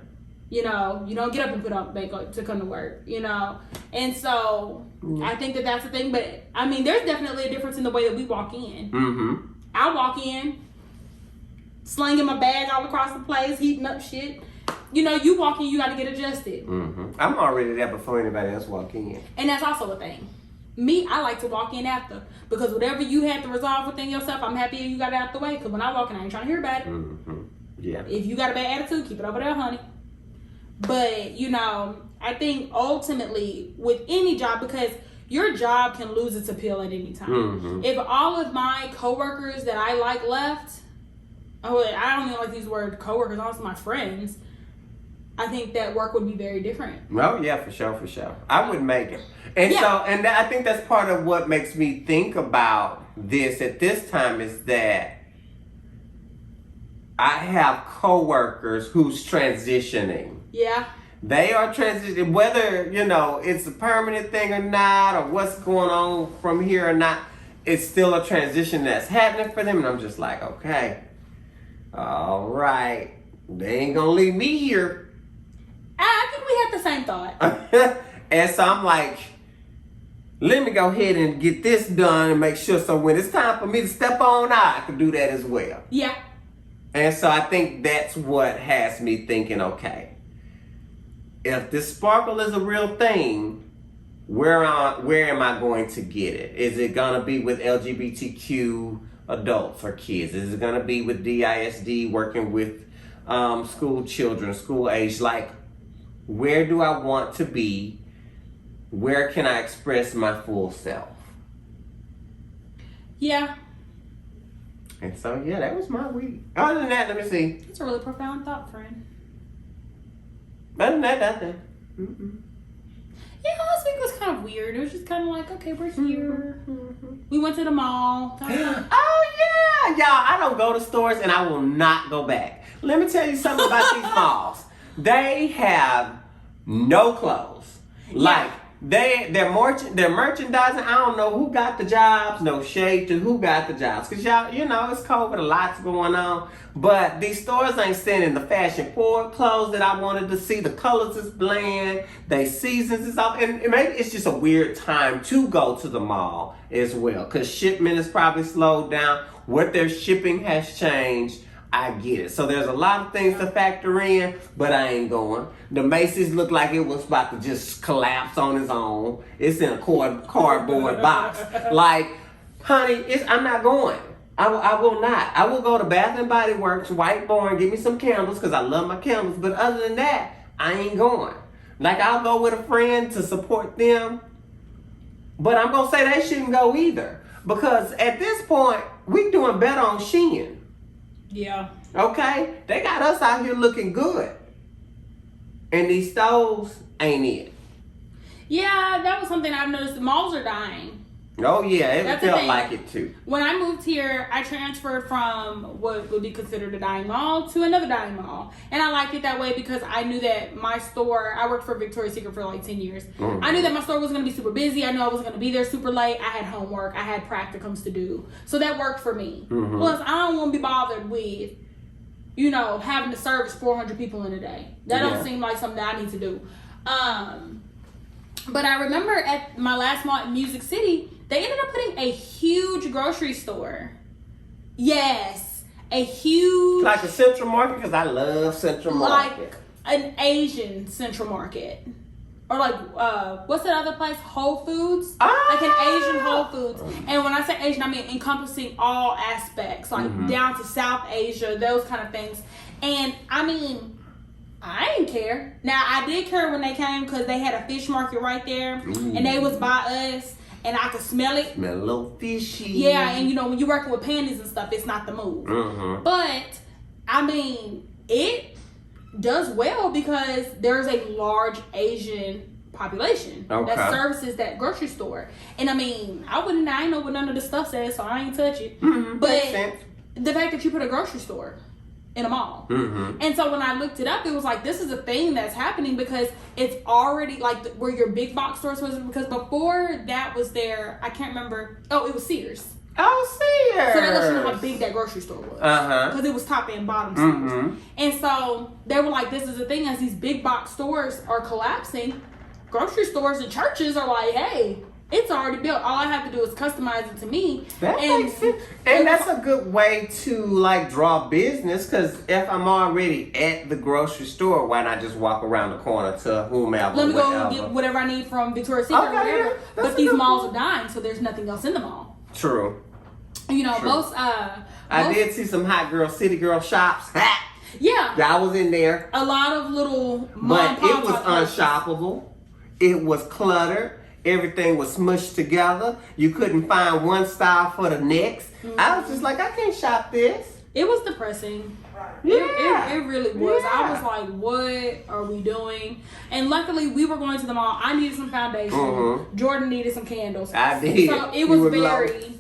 You know, you don't get up and put on makeup to come to work, you know? And so I think that that's the thing. But, I mean, there's definitely a difference in the way that we walk in. Mm-hmm. I walk in, slinging my bag all across the place, heating up shit. You know, you walk in, you got to get adjusted. Mm-hmm. I'm already there before anybody else walk in. And that's also a thing. Me, I like to walk in after. Because whatever you had to resolve within yourself, I'm happy you got it out the way. Because when I walk in, I ain't trying to hear about it. Mm-hmm. Yeah. If you got a bad attitude, keep it over there, honey. But, you know, I think ultimately with any job, because your job can lose its appeal at any time. Mm-hmm. If all of my coworkers that I like left, I don't even like these words coworkers, also my friends, I think that work would be very different. Oh yeah, for sure. I would make it. And Yeah. so, and I think that's part of what makes me think about this at this time is that I have coworkers who's transitioning. Yeah. They are transitioning, whether, you know, it's a permanent thing or not, or what's going on from here or not, it's still a transition that's happening for them. And I'm just like, okay, all right, they ain't gonna leave me here. I think we had the same thought. And so I'm like, let me go ahead and get this done and make sure so when it's time for me to step on out, I can do that as well. Yeah. And so I think that's what has me thinking, okay, if this sparkle is a real thing, where am I going to get it? Is it going to be with LGBTQ adults or kids? Is it going to be with DISD working with school children, school age? Like, where do I want to be? Where can I express my full self? Yeah. And so, yeah, that was my week. Other than that, let me see. That's a really profound thought, friend. Other than that, nothing. Mm-mm. Yeah, last week was kind of weird. It was just kind of like, okay, we're here. We went to the mall. Oh, yeah. Y'all, I don't go to stores and I will not go back. Let me tell you something about these malls. They have no clothes. Like, they're merchandising. I don't know who got the jobs. No shade to who got the jobs. Because y'all, you know, it's COVID. A lot's going on. But these stores ain't sending the fashion forward clothes that I wanted to see. The colors is bland. They seasons is off. And maybe it's just a weird time to go to the mall as well. Because shipment is probably slowed down. What they're shipping has changed. I get it. So there's a lot of things to factor in, but I ain't going. The Macy's looked like it was about to just collapse on its own. It's in a cardboard box. Like, honey, I'm not going. I will not. I will go to Bath and Body Works, White Barn, give me some candles because I love my candles. But other than that, I ain't going. Like, I'll go with a friend to support them. But I'm going to say they shouldn't go either. Because at this point, we doing better on Shein. Yeah. Okay? They got us out here looking good. And these stores ain't it. Yeah, that was something I've noticed. The malls are dying. Oh, yeah. It That's the felt thing. like it, too. When I moved here, I transferred from what would be considered a dying mall to another dying mall. And I liked it that way because I knew that my store, I worked for Victoria's Secret for like 10 years. Mm-hmm. I knew that my store was going to be super busy. I knew I was going to be there super late. I had homework. I had practicums to do. So that worked for me. Mm-hmm. Plus, I don't want to be bothered with, you know, having to service 400 people in a day. That don't seem like something that I need to do. But I remember at my last mall in Music City, they ended up putting a huge grocery store. Yes, a huge... Like a Central Market? Because I love Central Market. Like an Asian Central Market. Or like, what's that other place? Whole Foods? Like an Asian Whole Foods. And when I say Asian, I mean encompassing all aspects. Like down to South Asia, those kind of things. And I mean... I didn't care. Now, I did care when they came because they had a fish market right there. And they was by us. And I could smell it. Smell a little fishy. Yeah, and you know, when you're working with pandas and stuff, it's not the move. Mm-hmm. But, I mean, it does well because there's a large Asian population that services that grocery store. And I mean, I ain't know what none of the stuff says, so I ain't touch it. Mm-hmm. But the fact that you put a grocery store in a mall. Mm-hmm. And so when I looked it up, it was like, this is a thing that's happening because it's already like where your big box stores was. Because before that was there, I can't remember. Oh, it was Sears. Oh, serious? So that lets you know how big that grocery store was. Because it was top and bottom stores. And so they were like, this is the thing, as these big box stores are collapsing, grocery stores and churches are like, hey, it's already built. All I have to do is customize it to me. That makes sense. And that's a good way to like draw business, because if I'm already at the grocery store, why not just walk around the corner to whomever? Let me go get whatever I need from Victoria's Secret or whatever. Yeah, but these malls are dying, so there's nothing else in the mall. True. You know, True. I did see some hot girl, city girl shops. Yeah. I was in there. A lot of little But it was unshoppable. It was cluttered. Everything was smushed together. You couldn't find one style for the next. I was just like, I can't shop this. It was depressing. Yeah. It really was. Yeah. I was like, what are we doing? And luckily, we were going to the mall. I needed some foundation. Jordan needed some candles. I did. So it was very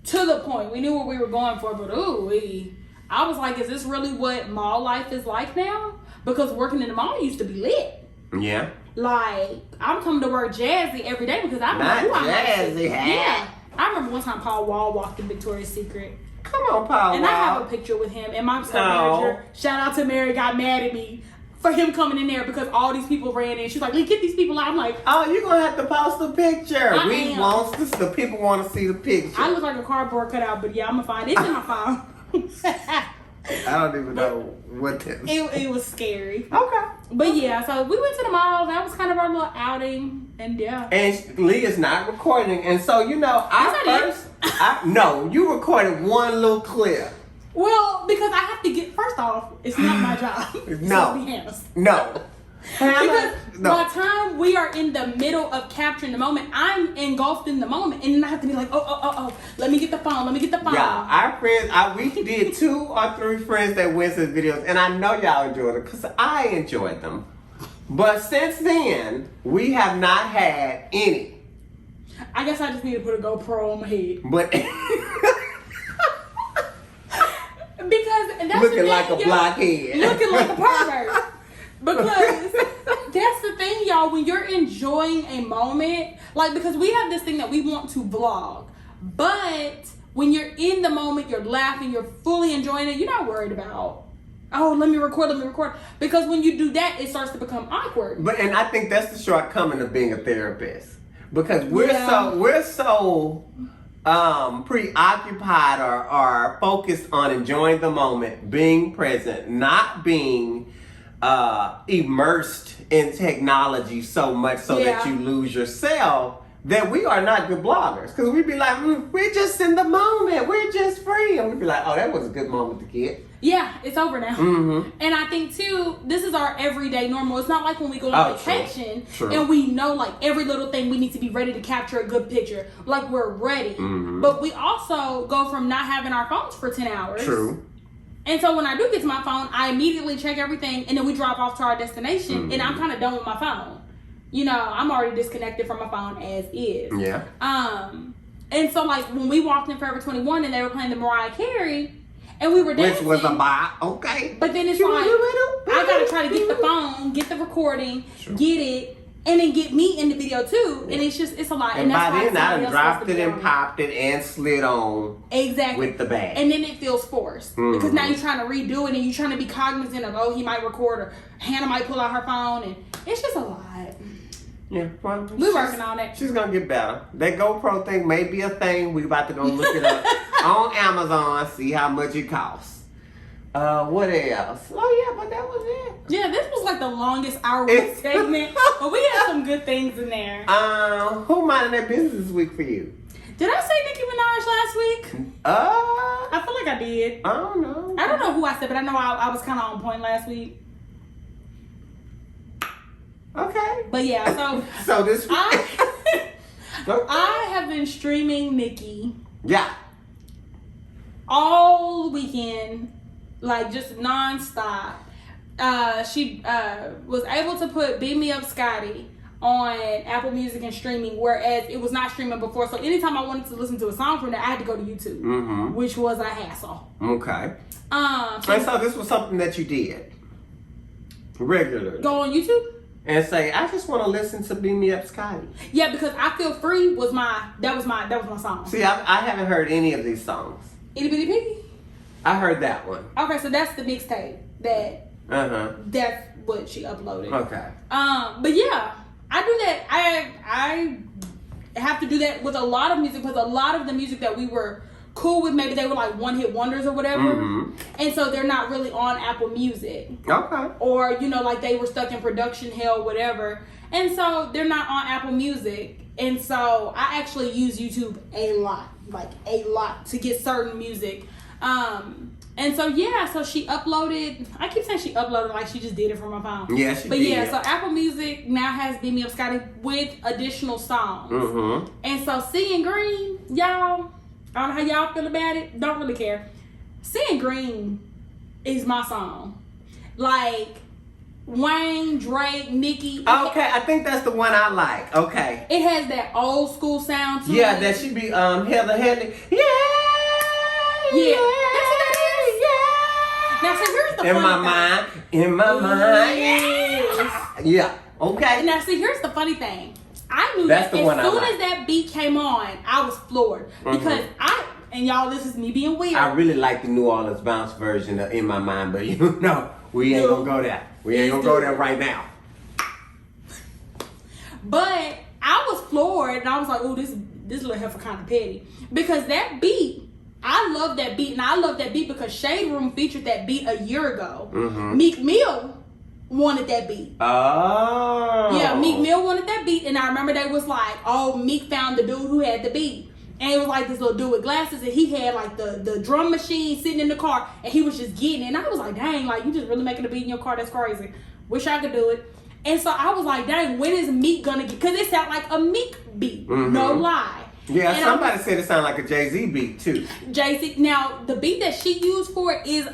to the point. We knew what we were going for, but I was like, is this really what mall life is like now? Because working in the mall used to be lit. Yeah. Like, I'm coming to work jazzy every day because I don't know who I jazzy. Yeah. I remember one time Paul Wall walked in Victoria's Secret. Come on, Paul. And I have a picture with him. And my store manager, shout out to Mary, got mad at me for him coming in there because all these people ran in. She's like, get these people out. I'm like, oh, you're going to have to post a picture. The people want to see the picture. I look like a cardboard cutout, but yeah, I'm going to find it. It's in my phone. I don't even know what that was. It was scary. Okay. But yeah, so we went to the mall. That was kind of our little outing. And yeah. And Leah's not recording. And so, you know, no, you recorded one little clip. Well, because I have to first off, it's not my job. No. To be honest. No. Because by the time we are in the middle of capturing the moment, I'm engulfed in the moment, and then I have to be like, oh, let me get the phone. Yeah, our friends, we did 2 or 3 friends that Wednesday videos, and I know y'all enjoyed it because I enjoyed them. But since then, we have not had any. I guess I just need to put a GoPro on my head. But because that's looking like a blockhead. Looking like a pervert. Because that's the thing, y'all, when you're enjoying a moment, like, because we have this thing that we want to vlog, but when you're in the moment, you're laughing, you're fully enjoying it, you're not worried about, oh, let me record. Because when you do that, it starts to become awkward. And I think that's the shortcoming of being a therapist. Because we're so preoccupied or focused on enjoying the moment, being present, not being immersed in technology so much so that you lose yourself, that we are not good bloggers. Because we'd be like, we're just in the moment, we're just free, and we'd be like, oh, that was a good moment to get. Yeah, it's over now. And I think too, this is our everyday normal. It's not like when we go on vacation and we know like every little thing we need to be ready to capture a good picture. Like, we're ready. But we also go from not having our phones for 10 hours. True. And so when I do get to my phone, I immediately check everything, and then we drive off to our destination, and I'm kind of done with my phone. You know, I'm already disconnected from my phone as is. Yeah. And so like when we walked in Forever 21 and they were playing the Mariah Carey, and we were dancing. Which was a bop, okay. But then it's like, I gotta try to get the phone, get the recording, get it, and then get me in the video too. And it's a lot. And that's by why then I done dropped it and popped it and slid on. Exactly. With the bag. And then it feels forced. Because now you're trying to redo it and you're trying to be cognizant of, oh, he might record, or Hannah might pull out her phone, and it's just a lot. Yeah, well, we're working on it. She's gonna get better. That GoPro thing may be a thing. We about to go look it up on Amazon, see how much it costs. What else? Oh yeah, but that was it. Yeah, this was like the longest hour segment, but we had some good things in there. Who minded their business this week for you? Did I say Nicki Minaj last week? I feel like I did. I don't know. I don't know who I said, but I know I was kind of on point last week. Okay. But yeah, so this week I have been streaming Nicki. Yeah. All weekend, like just nonstop. She was able to put Beat Me Up Scotty on Apple Music and streaming, whereas it was not streaming before. So anytime I wanted to listen to a song from there, I had to go to YouTube, which was a hassle. Okay. So this was something that you did regularly. Go on YouTube? and say, I just want to listen to Beam Me Up Scotty. Yeah, because I Feel Free was my song. See, I haven't heard any of these songs. Itty Bitty Piggy? I heard that one. Okay, so that's the mixtape that's what she uploaded. Okay. But yeah, I do that. I have to do that with a lot of music, because a lot of the music that we were cool with, maybe they were like one hit wonders or whatever, and so they're not really on Apple Music. Okay. Or like they were stuck in production hell, whatever, and so they're not on Apple Music. And so I actually use YouTube a lot to get certain music. And so so she uploaded. I keep saying she uploaded like she just did it from my phone. Yeah, she did. But yeah, so Apple Music now has Beam Me Up Scotty with additional songs. And so Seeing Green, y'all, I don't know how y'all feel about it. Don't really care. Seeing Green is my song. Like Wayne, Drake, Nicki. Okay, I think that's the one I like. Okay. It has that old school sound to it. Yeah, that should be Heather Headley. Yeah. That's what that is. Now, see, here's the funny thing. In my mind. Yeah. Okay. Now, see, here's the funny thing. I knew That's that the one as I soon like. as that beat came on, I was floored. Because and y'all, this is me being weird. I really like the New Orleans bounce version of In My Mind, but you know, we ain't gonna go there. We ain't gonna go there right now. But I was floored, and I was like, "Oh, this little heifer kind of petty," because that beat. I love that beat, and I love that beat because Shade Room featured that beat a year ago. Meek Mill wanted that beat. Oh. Yeah, Meek Mill wanted that beat, and I remember they was like, "Oh, Meek found the dude who had the beat," and it was like this little dude with glasses, and he had like the drum machine sitting in the car, and he was just getting it, and I was like, "Dang, like you just really making a beat in your car? That's crazy. Wish I could do it." And so I was like, "Dang, when is Meek gonna get?" Because it sounded like a Meek beat, no lie. Yeah, And somebody said it sounded like a Jay-Z beat too. Jay-Z. Now, the beat that she used for it is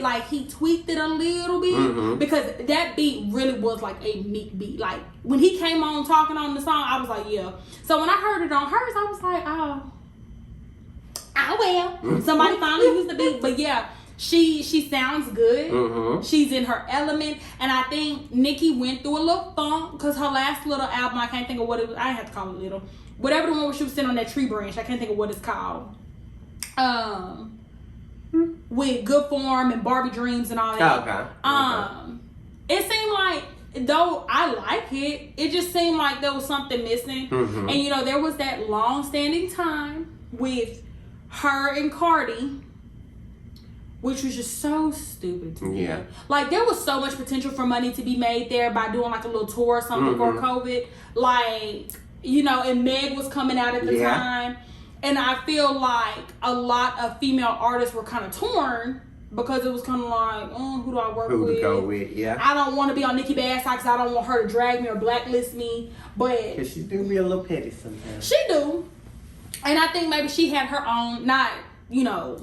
like he tweaked it a little bit, because that beat really was like a Meek beat. Like when he came on talking on the song, I was like, yeah. So when I heard it on hers, I was like, oh well. Somebody finally used the beat. But yeah, she sounds good. She's in her element, and I think Nicki went through a little funk because her last little album, I can't think of what it was. I have to call it little. Whatever the one where she was sitting on that tree branch, I can't think of what it's called. With Good Form and Barbie Dreams and all that. Okay. It seemed like, though I like it, it just seemed like there was something missing. And you know, there was that long-standing time with her and Cardi, which was just so stupid to me. Yeah. Like, there was so much potential for money to be made there by doing like a little tour or something before COVID. Like, you know, and Meg was coming out at the time. And I feel like a lot of female artists were kind of torn because it was kind of like, who do I work with? Who to go with, yeah. I don't want to be on Nicki Bad side because I don't want her to drag me or blacklist me. But Because she do be a little petty sometimes. she do. And I think maybe she had her own, not, you know,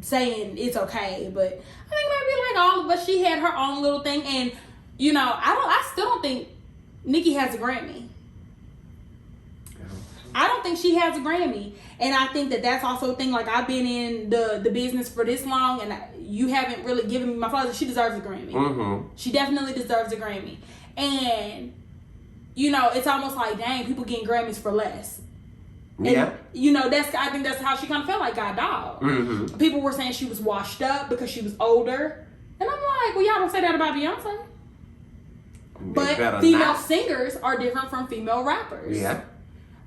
saying it's okay, but I think maybe like all of us, she had her own little thing. And, you know, I still don't think Nicki has a Grammy. I don't think she has a Grammy. And I think that that's also a thing. Like, I've been in the business for this long, and you haven't really given me my flowers. She deserves a Grammy. She definitely deserves a Grammy. And, you know, it's almost like, dang, people getting Grammys for less. And, you know, I think that's how she kind of felt like God dog. People were saying she was washed up because she was older. And I'm like, well, y'all don't say that about Beyonce. But female singers are different from female rappers. Yeah.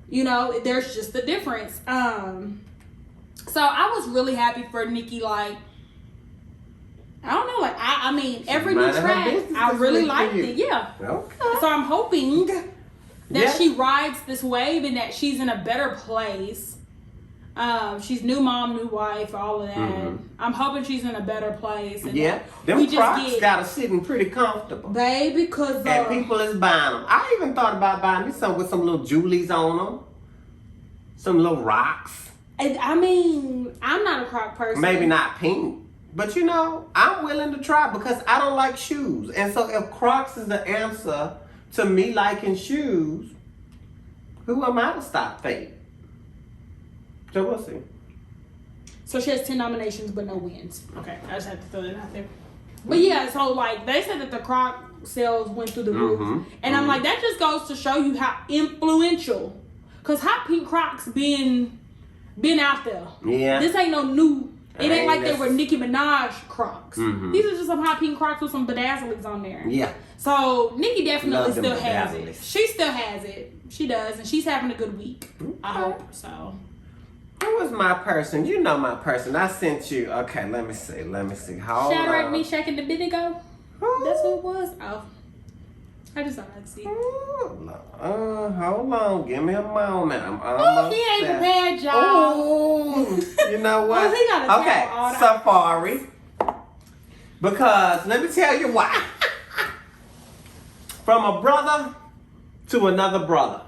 You know, there's just a difference. So I was really happy for Nicki. Like, I don't know. Like, I mean, every new track, I really liked it. Yeah. Okay. So I'm hoping that she rides this wave and that she's in a better place. She's new mom, new wife, all of that. I'm hoping she's in a better place. And them Crocs got her sitting pretty comfortable. Baby, because... and people is buying them. I even thought about buying me some with some little Julies on them. Some little rocks. I mean, I'm not a Croc person. Maybe not pink. But you know, I'm willing to try because I don't like shoes. And so if Crocs is the answer to me liking shoes, who am I to stop fate? So we'll see. So she has 10 nominations but no wins. Okay, I just have to throw that out there. But yeah, so like they said that the Croc sales went through the roof. And I'm like, that just goes to show you how influential. Because hot pink Crocs been out there. Yeah. This ain't no new. It ain't like they were Nicki Minaj Crocs. These are just some hot pink Crocs with some bedazzlings on there. Yeah. So Nicki definitely still has bedazzlings. it. She still has it. She does, and she's having a good week. I hope so. Who was my person? You know my person. I sent you. Okay, let me see. Hold Shout out on. me shaking the bindigo. That's who it was. Oh, I just thought I'd see. Hold on. Give me a moment. I'm almost he ain't there. prepared, y'all. Ooh, you know what? Oh, he got a Safaree. Because let me tell you why. From a brother to another brother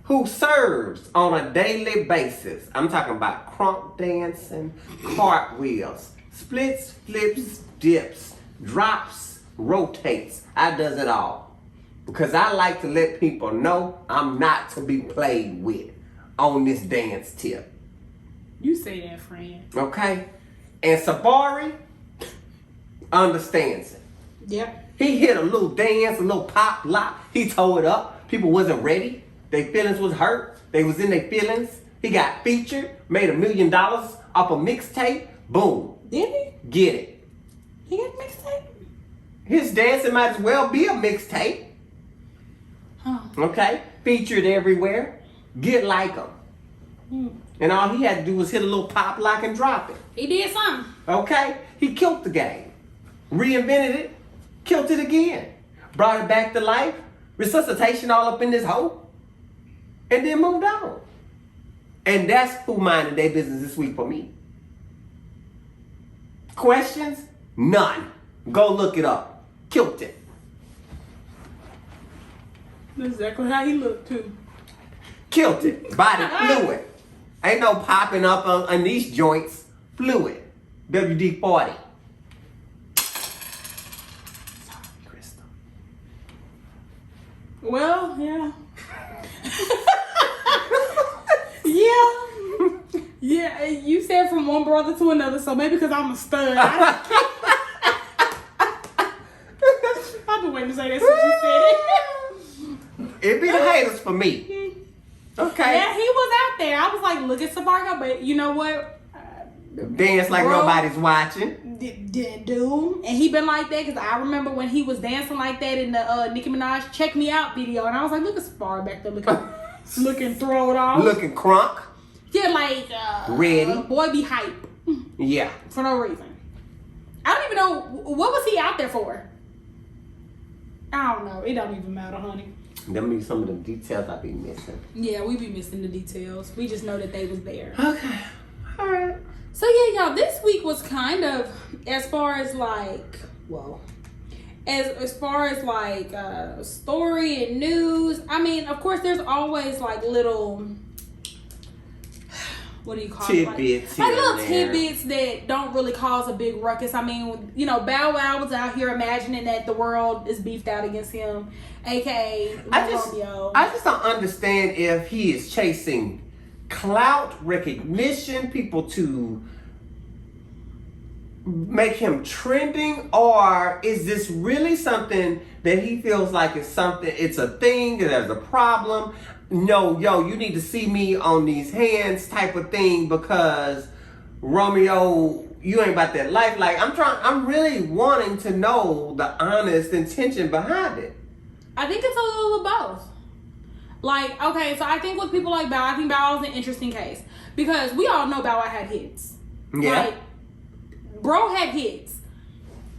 who serves on a daily basis. I'm talking about crunk dancing, cartwheels, splits, flips, dips, drops, rotates. I does it all. Because I like to let people know I'm not to be played with on this dance tip. You say that, friend. Okay? And Safaree understands it. Yep. He hit a little dance, a little pop, lock. He tore it up. People wasn't ready. Their feelings was hurt. They was in their feelings. He got featured, made $1 million off a mixtape. Boom. Did he? Get it. He got a mixtape? His dancing might as well be a mixtape. Huh. Okay? Featured everywhere. Get like him. And all he had to do was hit a little pop, lock, and drop it. He did something. Okay? He killed the game. Reinvented it. Killed it again. Brought it back to life. Resuscitation all up in this hole. And then moved on. And that's who minded their business this week for me. Questions? None. Go look it up. Killed it. That's exactly how he looked, too. Killed it. Body fluid. Ain't no popping up on these joints. Fluid. WD-40. Well, yeah. Yeah, you said from one brother to another, so maybe because I'm a stud. I've been waiting to say that since you said it. It be the haters for me. Okay. Yeah, he was out there. I was like, look at Safaree, but you know what? Dance like nobody's watching. Dude, and he been like that because I remember when he was dancing like that in the Nicki Minaj "Check Me Out" video, and I was like, look at Safaree back there looking thrown off, looking crunk. Yeah, like ready. Boy, be hype. Yeah, for no reason. I don't even know what was he out there for. I don't know. It don't even matter, honey. Them be some of the details I be missing. Yeah, we be missing the details. We just know that they was there. Okay, all right. So yeah, y'all, this week was kind of as far as like, well, as far as like story and news. I mean, of course, there's always like little, what do you call tidbits, it? Like little tidbits that don't really cause a big ruckus. I mean, you know, Bow Wow was out here imagining that the world is beefed out against him, aka Romeo. I just don't understand if he is chasing clout, recognition, people to make him trending, or is this really something that he feels like it's a thing, there's a problem? No, you need to see me on these hands type of thing because Romeo, you ain't about that life. Like, I'm really wanting to know the honest intention behind it. I think it's a little of both. Like, okay, so I think with people like Bow Wow, I think Bow Wow is an interesting case. Because we all know Bow Wow had hits. Yeah. Like, bro had hits.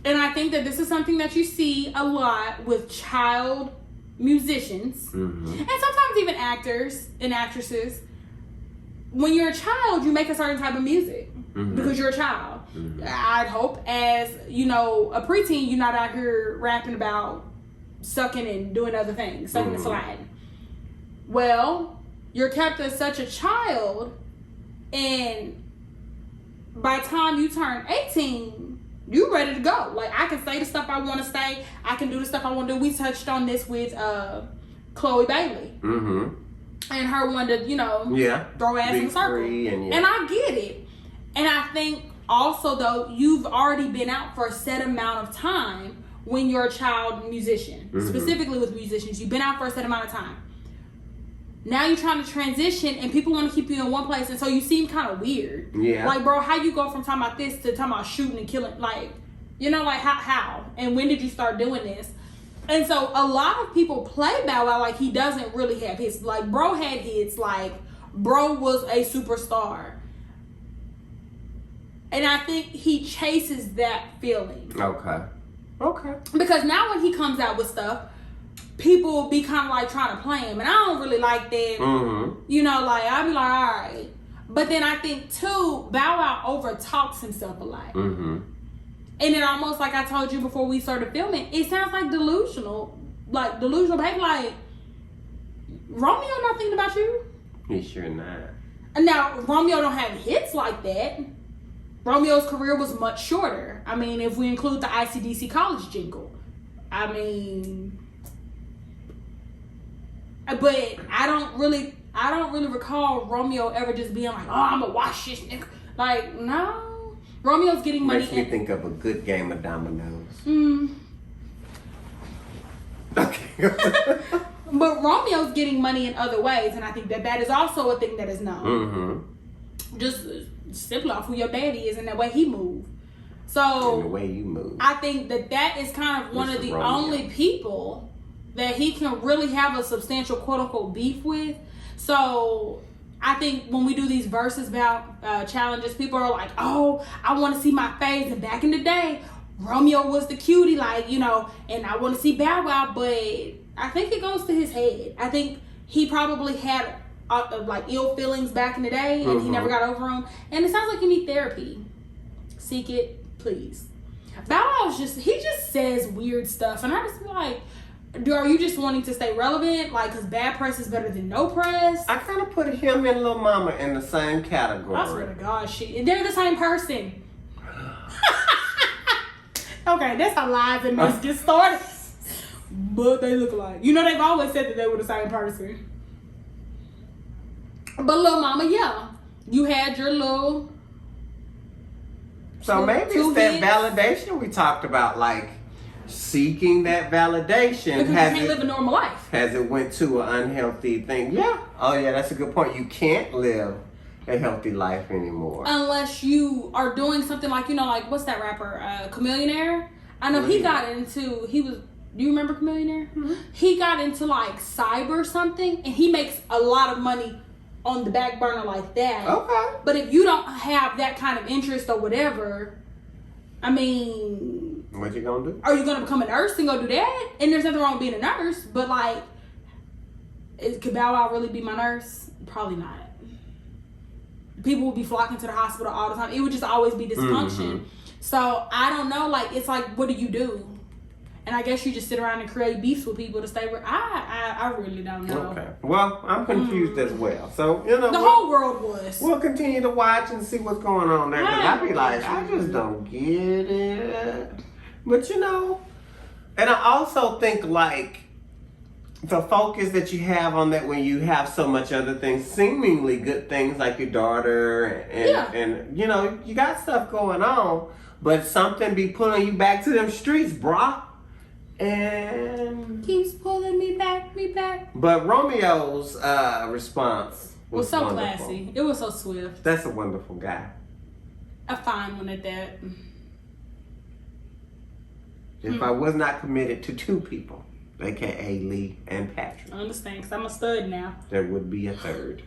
And I think that this is something that you see a lot with child musicians. Mm-hmm. And sometimes even actors and actresses. When you're a child, you make a certain type of music. Mm-hmm. Because you're a child. Mm-hmm. I'd hope as, you know, a preteen, you're not out here rapping about sucking and doing other things. Sucking and sliding. Well, you're kept as such a child, and by the time you turn 18, you ready to go. Like, I can say the stuff I want to say. I can do the stuff I want to do. We touched on this with Chloe Bailey. Mm-hmm. And her wanting to, you know, throw ass in the circle. And I get it. And I think also, though, you've already been out for a set amount of time when you're a child musician, specifically with musicians. You've been out for a set amount of time. Now you're trying to transition, and people want to keep you in one place, and so you seem kind of weird. Yeah. Like, bro, how you go from talking about this to talking about shooting and killing? Like, you know, like how? And when did you start doing this? And so a lot of people play Bow Wow like he doesn't really have hits. Like, bro had hits. Like, bro was a superstar. And I think he chases that feeling. Okay. Because now when he comes out with stuff, people be kind of like trying to play him. And I don't really like that. You know, like, I'll be like, all right. But then I think, too, Bow Wow over-talks himself a lot. And it almost, like I told you before we started filming, it sounds like delusional. Like, delusional behavior. Like, Romeo not thinking about you. He's sure not. Now, Romeo don't have hits like that. Romeo's career was much shorter. I mean, if we include the ICDC college jingle. I mean... But I don't really recall Romeo ever just being like, oh, I'm gonna watch this nigga. Like, no. Romeo's getting money. Makes me think of a good game of dominoes. Okay. But Romeo's getting money in other ways, and I think that is also a thing that is known. Just simply off who your daddy is and the way he moves. So and the way you move. I think that is kind of one of the only people that he can really have a substantial quote unquote beef with. So I think when we do these versus challenges, people are like, oh, I want to see my face. And back in the day, Romeo was the cutie, like, you know, and I want to see Bow Wow. But I think it goes to his head. I think he probably had like ill feelings back in the day, and he never got over them. And it sounds like you need therapy. Seek it, please. Bow Wow he just says weird stuff, and I just be like, are you just wanting to stay relevant? Like, because bad press is better than no press? I kind of put him and Lil Mama in the same category. I swear to God, they're the same person. Okay, that's how lies and mess get started. But they look alike. You know, they've always said that they were the same person. But Lil Mama, yeah. You had your little... So maybe it's that validation we talked about, like, seeking that validation. Because you can't live a normal life. Has it went to an unhealthy thing? Yeah. Oh yeah, that's a good point. You can't live a healthy life anymore. Unless you are doing something like, you know, like, what's that rapper? Chameleonaire? I know he got into, do you remember Chameleonaire? He got into like cyber something, and he makes a lot of money on the back burner like that. Okay. But if you don't have that kind of interest or whatever, I mean... What you gonna do? Are you gonna become a nurse and go do that? And there's nothing wrong with being a nurse, but like, could Bow Wow really be my nurse? Probably not. People would be flocking to the hospital all the time. It would just always be dysfunction. So I don't know. Like, it's like, what do you do? And I guess you just sit around and create beefs with people to stay with. I really don't know. Okay. Well, I'm confused as well. So, you know. The whole world was. We'll continue to watch and see what's going on there. Because I be like, I just don't get it. But, you know. And I also think, like, the focus that you have on that when you have so much other things, seemingly good things like your daughter and you know, you got stuff going on, but something be pulling you back to them streets, brah. And keeps pulling me back. But Romeo's response was so wonderful. classy. It was so swift. That's a wonderful guy. A fine one at that. If I was not committed to two people, aka Lee and Patrick, I understand, because I'm a stud now. there would be a third.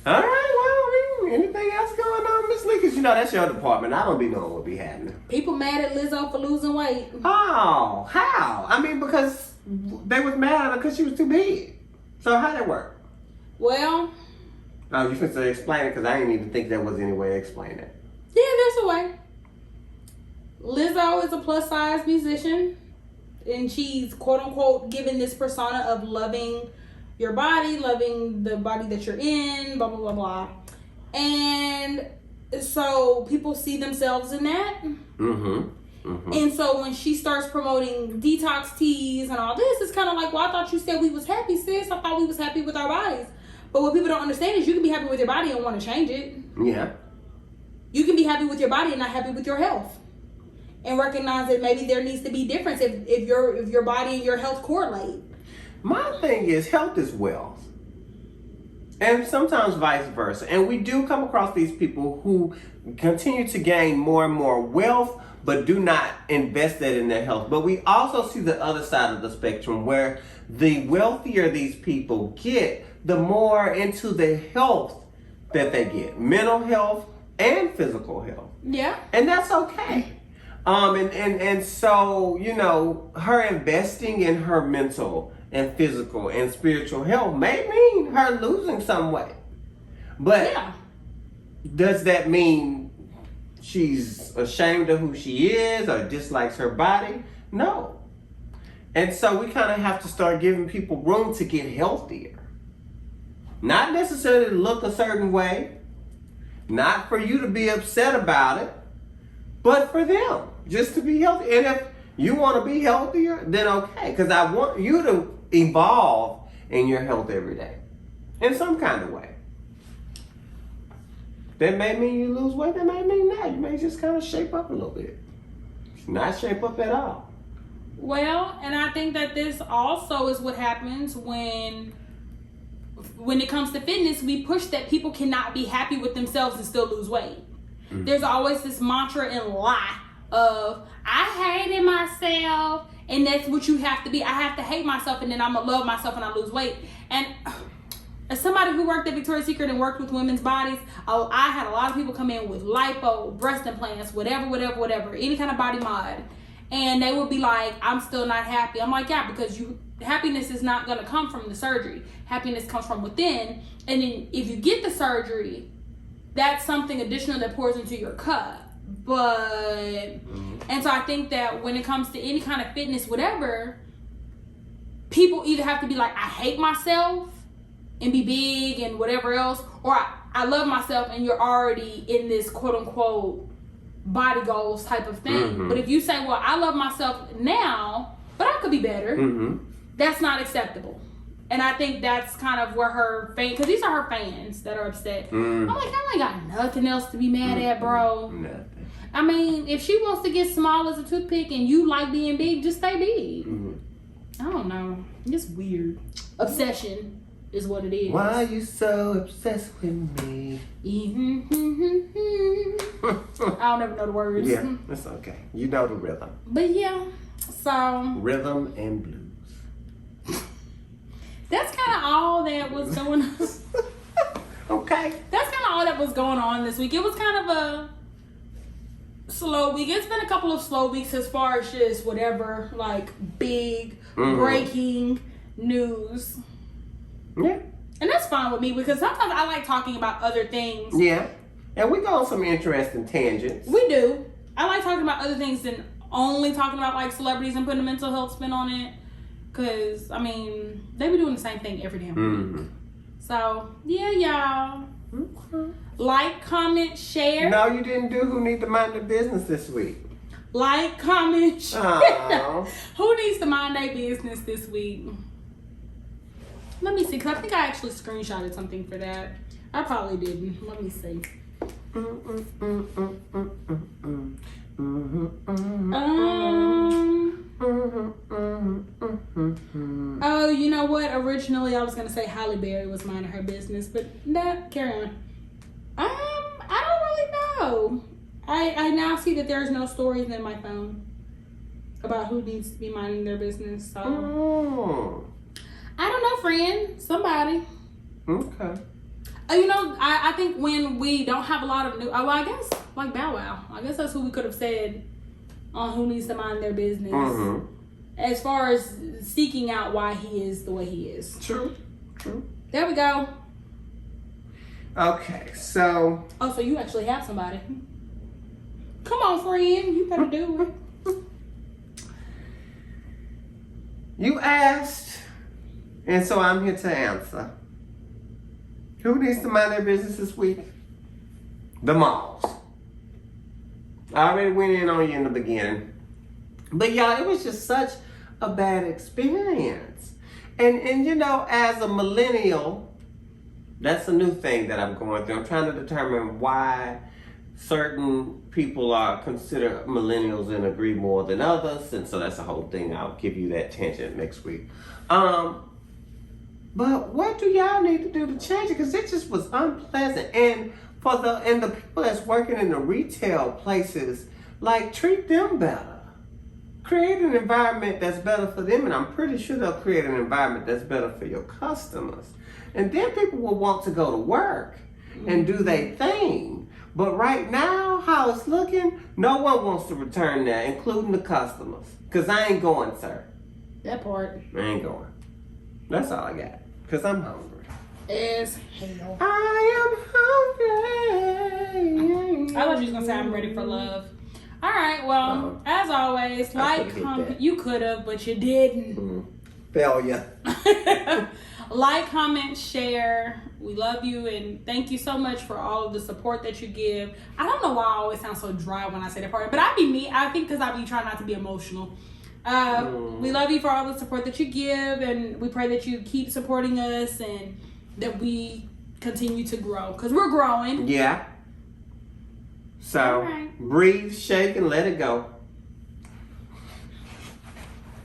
All right, well, anything else going on, Miss Lee? Because, you know, that's your department. I don't be knowing what be happening. People mad at Lizzo for losing weight. Oh, how? I mean, because they was mad at her because she was too big. So how that work? Well... Oh, you finna explain it? Because I didn't even think there was any way to explain it. Yeah, there's a way. Lizzo is a plus-size musician. And she's, quote-unquote, given this persona of loving your body, loving the body that you're in, blah, blah, blah, blah. And so people see themselves in that. And so when she starts promoting detox teas and all this, it's kind of like, well, I thought you said we was happy, sis. I thought we was happy with our bodies. But what people don't understand is you can be happy with your body and want to change it. Yeah. you can be happy with your body and not happy with your health. And recognize that maybe there needs to be difference if your body and your health correlate. My thing is, health is wealth. And sometimes vice versa. And we do come across these people who continue to gain more and more wealth, but do not invest that in their health. But we also see the other side of the spectrum, where the wealthier these people get, the more into the health that they get. Mental health and physical health. Yeah. And that's okay. And so, you know, her investing in her mental and physical and spiritual health may mean her losing some weight. But Yeah. does that mean she's ashamed of who she is or dislikes her body? No. And so we kind of have to start giving people room to get healthier. Not necessarily to look a certain way, not for you to be upset about it, but for them just to be healthy. And if you want to be healthier, then okay, because I want you to evolve in your health every day in some kind of way. That may mean you lose weight, that may mean not. You may just kind of shape up a little bit. Not shape up at all. Well, and I think that this also is what happens when it comes to fitness. We push that people cannot be happy with themselves and still lose weight. Mm-hmm. There's always this mantra and lie of, I hated myself, and that's what you have to be. I have to hate myself, and then I'm gonna love myself and I lose weight. And as somebody who worked at Victoria's Secret and worked with women's bodies, I had a lot of people come in with lipo, breast implants, whatever, any kind of body mod. And they would be like, I'm still not happy. I'm like, yeah, because happiness is not going to come from the surgery. Happiness comes from within. And then if you get the surgery, that's something additional that pours into your cup. And so I think that when it comes to any kind of fitness, whatever, people either have to be like, I hate myself and be big and whatever else, or I love myself and you're already in this quote unquote body goals type of thing. Mm-hmm. But if you say, well, I love myself now, but I could be better, that's not acceptable. And I think that's kind of where her fans, because these are her fans that are upset. I'm like, I ain't got nothing else to be mad at, bro. Nothing. I mean, if she wants to get small as a toothpick and you like being big, just stay big. I don't know. It's weird. Obsession is what it is. Why are you so obsessed with me? I'll never know the words. Yeah, it's okay. You know the rhythm. But yeah, so rhythm and blues. That's kind of all that was going on. Okay. That's kind of all that was going on this week. It was kind of a slow week. It's been a couple of slow weeks as far as just whatever, like big breaking news. Yeah. And that's fine with me because sometimes I like talking about other things. Yeah. And we go on some interesting tangents. We do. I like talking about other things than only talking about like celebrities and putting a mental health spin on it. Because, I mean, they be doing the same thing every damn week. So, yeah, y'all. Like, comment, share. No, you didn't do Who Need to Mind Their Business this week. Like, comment, share. Who needs to mind their business this week? Let me see, because I think I actually screenshotted something for that. I probably didn't. Let me see. Oh, you know what? Originally, I was going to say Halle Berry was minding her business, but carry on. I don't really know. I now see that there's no stories in my phone about who needs to be minding their business. So I don't know, friend. Somebody. Okay. You know, I think when we don't have a lot of new, well, I guess like Bow Wow. I guess that's who we could have said on who needs to mind their business. As far as seeking out why he is the way he is. True. There we go. Okay, so. Oh, so you actually have somebody. Come on, friend. You better do it. You asked, and so I'm here to answer. Who needs to mind their business this week? The malls. I already went in on you in the beginning. But y'all, it was just such a bad experience. And you know, as a millennial, that's a new thing that I'm going through. I'm trying to determine why certain people are considered millennials and agree more than others, and so that's the whole thing. I'll give you that tangent next week. But what do y'all need to do to change it? Because it just was unpleasant. And the people that's working in the retail places, like, treat them better. Create an environment that's better for them, and I'm pretty sure they'll create an environment that's better for your customers. And then people will want to go to work and do their thing. But right now, how it's looking, no one wants to return there, including the customers. Because I ain't going, sir. That part. I ain't going. That's all I got. Because I'm hungry. As hell. I am hungry. I thought you was going to say I'm ready for love. All right, well, as always, like, comment. You could have, but you didn't. Failure. Like, comment, share. We love you and thank you so much for all of the support that you give. I don't know why I always sound so dry when I say that part, but I be me. I think because I be trying not to be emotional. We love you for all the support that you give, and we pray that you keep supporting us and that we continue to grow because we're growing. Yeah. So, breathe, shake, and let it go.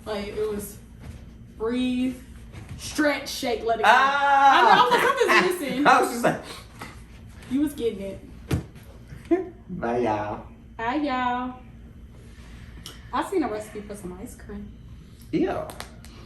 Like, it was breathe, stretch, shake, let it go. Ah! I know, I was missing. I was just like... You was getting it. Bye, y'all. Bye, y'all. I seen a recipe for some ice cream. Yeah.